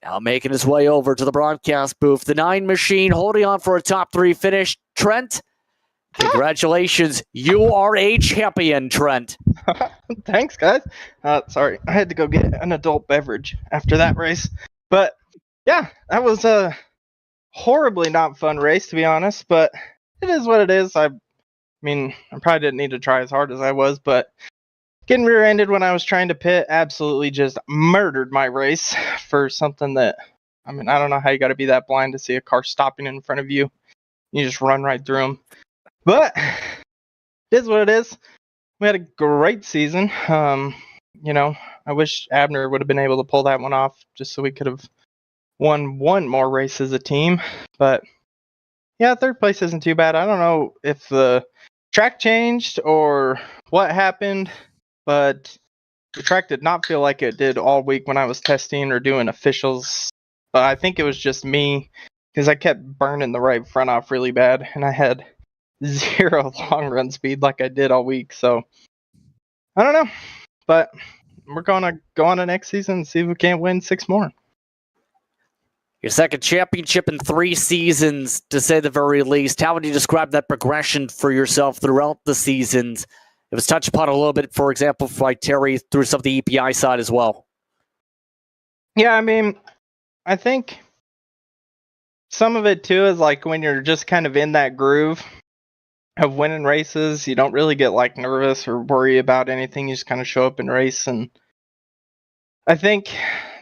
now making his way over to the broadcast booth. The 9 machine holding on for a top 3 finish. Trent, congratulations. You are a champion, Trent. Thanks, guys. Sorry, I had to go get an adult beverage after that race. But, yeah, that was a horribly not fun race, to be honest. But it is what it is. I mean, I probably didn't need to try as hard as I was. But getting rear-ended when I was trying to pit absolutely just murdered my race for something that, I mean, I don't know how you got to be that blind to see a car stopping in front of you. You just run right through them. But it is what it is. We had a great season. You know, I wish Abner would have been able to pull that one off just so we could have won one more race as a team. But yeah, 3rd place isn't too bad. I don't know if the track changed or what happened, but the track did not feel like it did all week when I was testing or doing officials. But I think it was just me because I kept burning the right front off really bad, and I had 0 long run speed like I did all week. So I don't know, but we're gonna go on to next season and see if we can't win 6 more. Your second championship in 3 seasons, to say the very least. How would you describe that progression for yourself throughout the seasons? It was touched upon a little bit, for example, by Terry through some of the EPI side as well. Yeah, I mean, I think some of it too is like when you're just kind of in that groove of winning races, you don't really get like nervous or worry about anything. You just kind of show up and race. And I think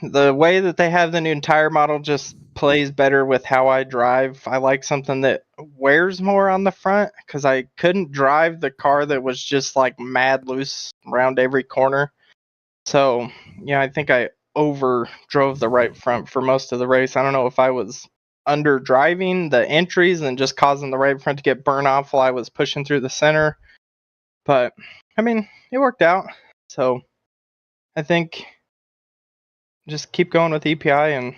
the way that they have the new tire model just plays better with how I drive. I like something that wears more on the front because I couldn't drive the car that was just like mad loose around every corner. So, yeah, I think I over drove the right front for most of the race. I don't know if I was under driving the entries and just causing the right front to get burnt off while I was pushing through the center. But, I mean, it worked out. So, I think just keep going with EPI and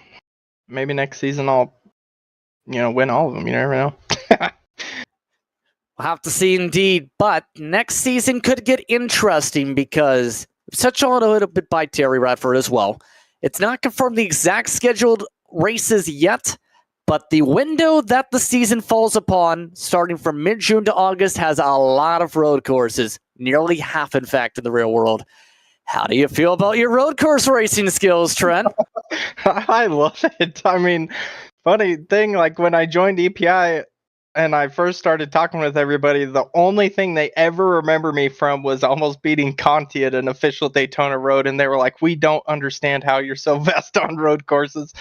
maybe next season I'll, win all of them. You never know. We'll have to see indeed. But next season could get interesting because we've touched on it a little bit by Terry Radford as well. It's not confirmed the exact scheduled races yet, but the window that the season falls upon, starting from mid-June to August, has a lot of road courses. Nearly half, in fact, in the real world. How do you feel about your road course racing skills, Trent? I love it. I mean, funny thing, like when I joined EPI and I first started talking with everybody, the only thing they ever remember me from was almost beating Conti at an official Daytona road. And they were like, we don't understand how you're so vast on road courses.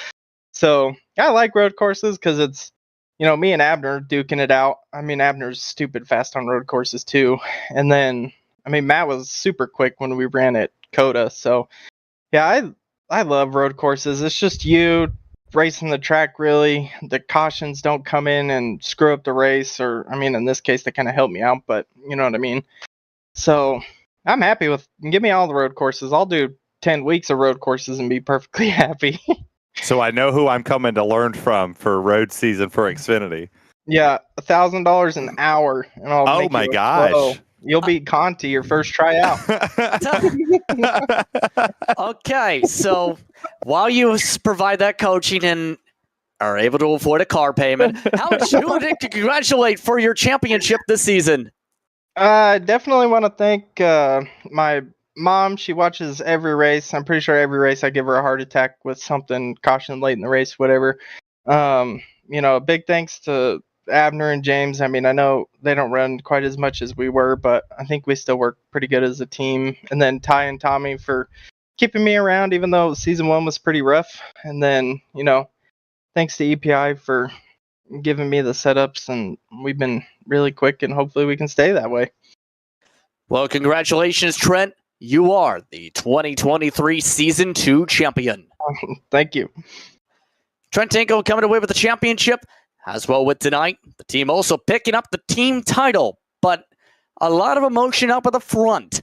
So I like road courses because it's, me and Abner duking it out. I mean, Abner's stupid fast on road courses too. And then, Matt was super quick when we ran at Coda. So yeah, I love road courses. It's just you racing the track, really. The cautions don't come in and screw up the race, or in this case they kind of help me out, but you know what I mean. So I'm happy with, give me all the road courses. I'll do 10 weeks of road courses and be perfectly happy. So I know who I'm coming to learn from for road season for Xfinity. Yeah, $1,000 an hour, and I'll Oh make my you gosh. pro. You'll beat Conti your first tryout. Okay, so while you provide that coaching and are able to afford a car payment, how would you like to congratulate for your championship this season? I definitely want to thank my mom. She watches every race. I'm pretty sure every race I give her a heart attack with something, caution late in the race, whatever. Big thanks to Abner and James. I know they don't run quite as much as we were, but I think we still work pretty good as a team. And then Ty and Tommy for keeping me around, even though season 1 was pretty rough. And then, thanks to EPI for giving me the setups, and we've been really quick, and hopefully we can stay that way. Well, congratulations, Trent. You are the 2023 Season 2 champion. Thank you. Trent Tinko coming away with the championship. As well with tonight, the team also picking up the team title, but a lot of emotion up at the front.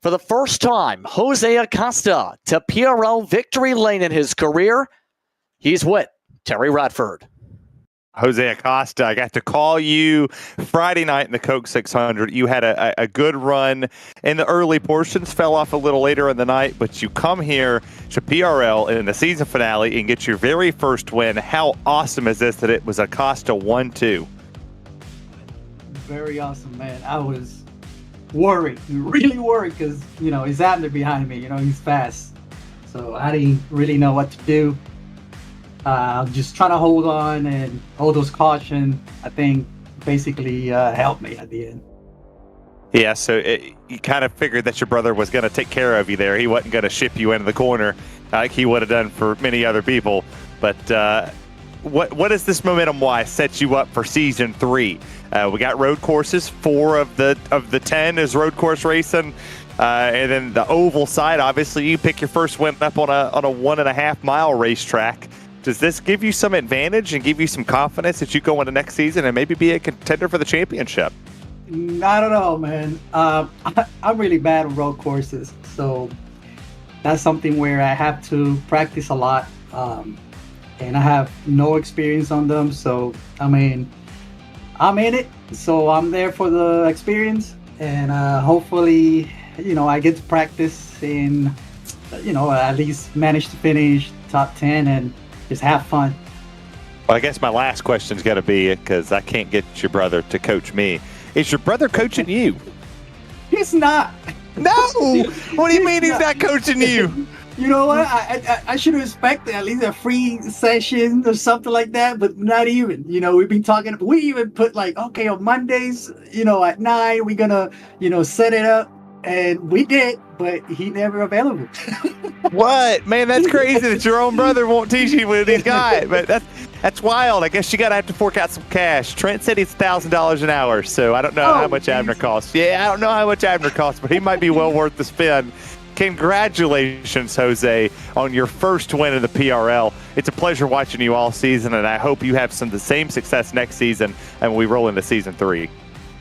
For the first time, Jose Acosta to PRL victory lane in his career. He's with Terry Radford. Jose Acosta, I got to call you Friday night in the Coke 600. You had a good run in the early portions, fell off a little later in the night, but you come here to PRL in the season finale and get your very first win. How awesome is this that it was Acosta 1-2? Very awesome, man. I was worried, really worried, because, he's Abner behind me. He's fast. So I didn't really know what to do. Just trying to hold on, and all those caution, I think, basically helped me at the end. Yeah, so you kind of figured that your brother was going to take care of you there. He wasn't going to ship you into the corner like he would have done for many other people. But what does this momentum-wise set you up for Season 3? We got road courses. 4 of the 10 is road course racing. And then the oval side, obviously, you pick your first win up on a 1.5-mile racetrack. Does this give you some advantage and give you some confidence that you go into next season and maybe be a contender for the championship? I don't know, man. I'm really bad on road courses, so that's something where I have to practice a lot, and I have no experience on them. So, I'm in it, so I'm there for the experience, and hopefully I get to practice and, at least manage to finish top 10 and just have fun. Well, I guess my last question's got to be, because I can't get your brother to coach me. Is your brother coaching you? He's not. No! What do you mean he's not coaching you? You know what? I should expect at least a free session or something like that, but not even. We've been talking. We even put like, okay, on Mondays, at 9, we're gonna, set it up, and we did, but he never available. What? Man, that's crazy that your own brother won't teach you what he's got. But that's wild. I guess you got to have to fork out some cash. Trent said he's $1,000 an hour, so I don't know how much Abner costs. Yeah, I don't know how much Abner costs, but he might be well worth the spend. Congratulations, Jose, on your first win in the PRL. It's a pleasure watching you all season, and I hope you have the same success next season and we roll into season 3.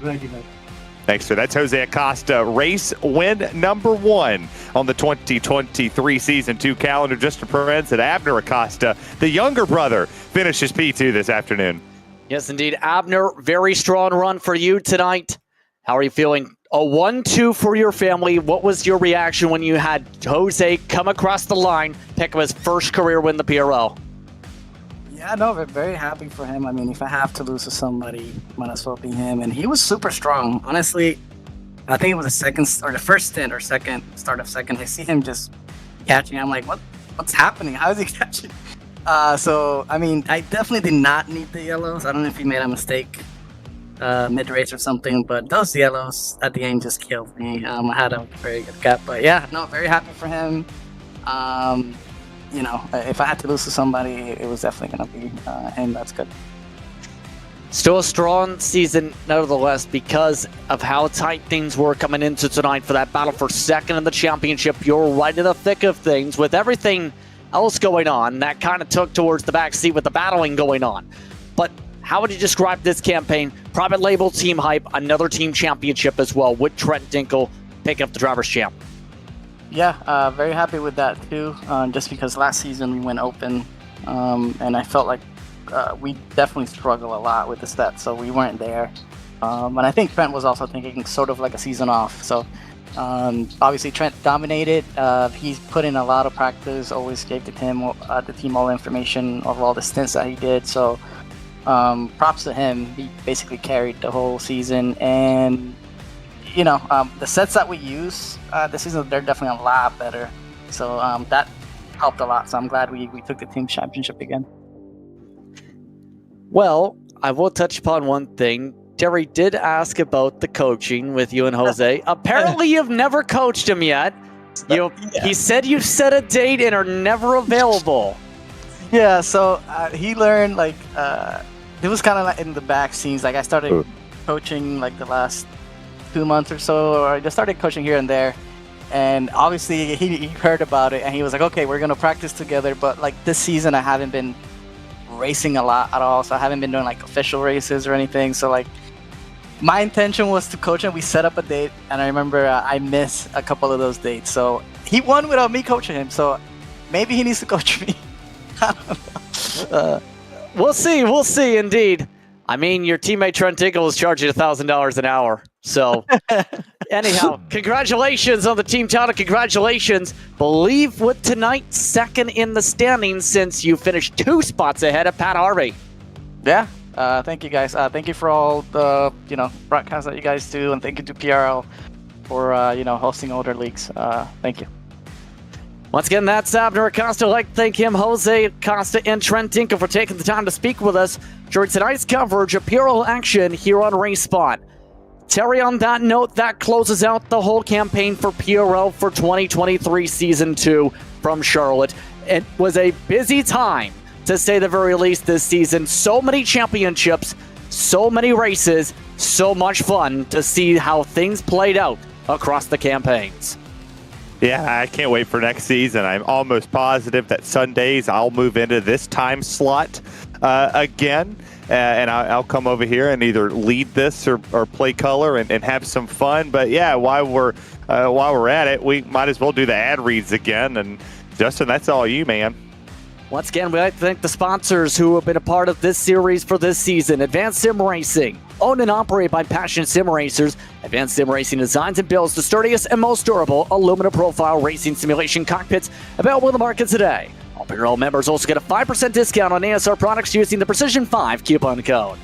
Thank you, man. Thanks, sir. That's Jose Acosta, race win number 1 on the 2023 Season 2 calendar. Just to prevent it, Abner Acosta, the younger brother, finishes P2 this afternoon. Yes, indeed. Abner, very strong run for you tonight. How are you feeling? A 1-2 for your family. What was your reaction when you had Jose come across the line, pick up his first career win the PRL? Yeah, no, we're very happy for him. I mean, if I have to lose to somebody, might as well be him. And he was super strong. Honestly, I think it was the first stint or start of second. I see him just catching. I'm like, what's happening? How is he catching? So, I mean, I definitely did not need the yellows. I don't know if he made a mistake mid-race or something, but those yellows at the end just killed me. I had a very good gap. But yeah, no, very happy for him. If I had to lose to somebody, it was definitely going to be him. That's good. Still a strong season, nevertheless, because of how tight things were coming into tonight for that battle for second in the championship. You're right in the thick of things with everything else going on. That kind of took towards the back seat with the battling going on. But how would you describe this campaign? Private label, team hype, another team championship as well, with Trent Dinkle picking up the driver's champ. Yeah, very happy with that too. Just because last season we went open, and I felt like we definitely struggle a lot with the stats, so we weren't there. And I think Trent was also thinking sort of like a season off. So obviously Trent dominated. He's put in a lot of practice. Always gave the team all the information of all the stints that he did. So props to him. He basically carried the whole season, and the sets that we use this season, they're definitely a lot better. So that helped a lot. So I'm glad we took the team championship again. Well, I will touch upon one thing. Terry did ask about the coaching with you and Jose. Apparently, you've never coached him yet. He said you've set a date and are never available. Yeah, so he learned, like, it was kind of like in the back scenes. Like, I started coaching, like, the last 2 months or so, or I just started coaching here and there. And obviously, he heard about it, and he was like, okay, we're going to practice together. But, like, this season, I haven't been racing a lot at all, so I haven't been doing, like, official races or anything. So, like, my intention was to coach him. We set up a date, and I remember I missed a couple of those dates. So he won without me coaching him. So maybe he needs to coach me. I don't know. We'll see, indeed. I mean, your teammate Trent Dinkle is charging $1,000 an hour. So anyhow, congratulations on the team title. Congratulations. Believe with tonight, second in the standings since you finished 2 spots ahead of Pat Harvey. Yeah. Thank you guys. Thank you for all the broadcasts that you guys do, and thank you to PRL for hosting older leagues. Thank you. Once again, that's Abner Acosta. I'd like to thank him, Jose Acosta, and Trent Dinkle for taking the time to speak with us during tonight's coverage of PRL action here on RaceSpot. Terry, on that note, that closes out the whole campaign for PRL for 2023 Season 2 from Charlotte. It was a busy time, to say the very least, this season. So many championships, so many races, so much fun to see how things played out across the campaigns. Yeah, I can't wait for next season. I'm almost positive that Sundays I'll move into this time slot again, and I'll come over here and either lead this or play color and have some fun. But yeah, while we're at it, we might as well do the ad reads again. And Justin, that's all you, man. Once again, we'd like to thank the sponsors who have been a part of this series for this season. Advanced Sim Racing, Owned and operated by passionate sim racers, Advanced Sim Racing designs and builds the sturdiest and most durable aluminum profile racing simulation cockpits available in the market today. All PRL members also get a 5% discount on ASR products using the Precision 5 coupon code.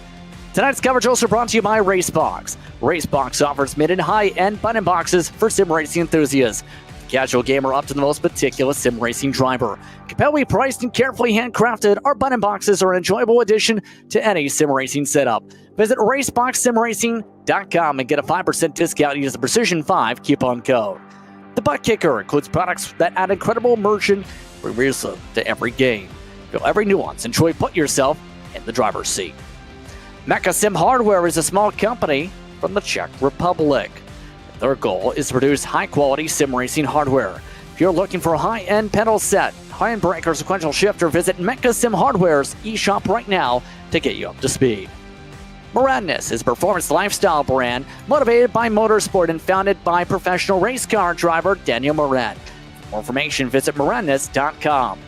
Tonight's coverage also brought to you by RaceBox. RaceBox offers mid and high-end button boxes for sim racing enthusiasts. Casual gamer up to the most meticulous sim racing driver. Competitively priced and carefully handcrafted, our button boxes are an enjoyable addition to any sim racing setup. Visit RaceBoxSimRacing.com and get a 5% discount using the Precision 5 coupon code. The Butt Kicker includes products that add incredible immersion and realism to every game. Feel every nuance and truly put yourself in the driver's seat. Mecha Sim Hardware is a small company from the Czech Republic. Their goal is to produce high-quality sim racing hardware. If you're looking for a high-end pedal set, high-end brake, or sequential shifter, visit Mecha Sim Hardware's eShop right now to get you up to speed. Moradness is a performance lifestyle brand motivated by motorsport and founded by professional race car driver Daniel Moran. For more information, visit moradness.com.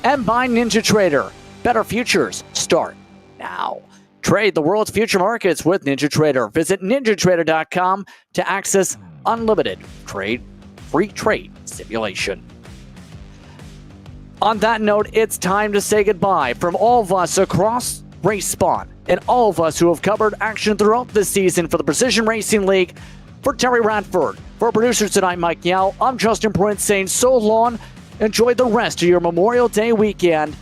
And by Ninja Trader. Better futures start now. Trade the world's future markets with Ninja Trader. Visit ninjatrader.com to access unlimited free trade simulation. On that note, it's time to say goodbye from all of us across RaceSpot and all of us who have covered action throughout this season for the Precision Racing League. For Terry Radford, for producers tonight, Mike Yao, I'm Justin Prince saying so long. Enjoy the rest of your Memorial Day weekend.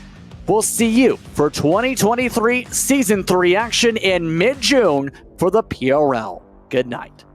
We'll see you for 2023 Season 3 action in mid-June for the PRL. Good night.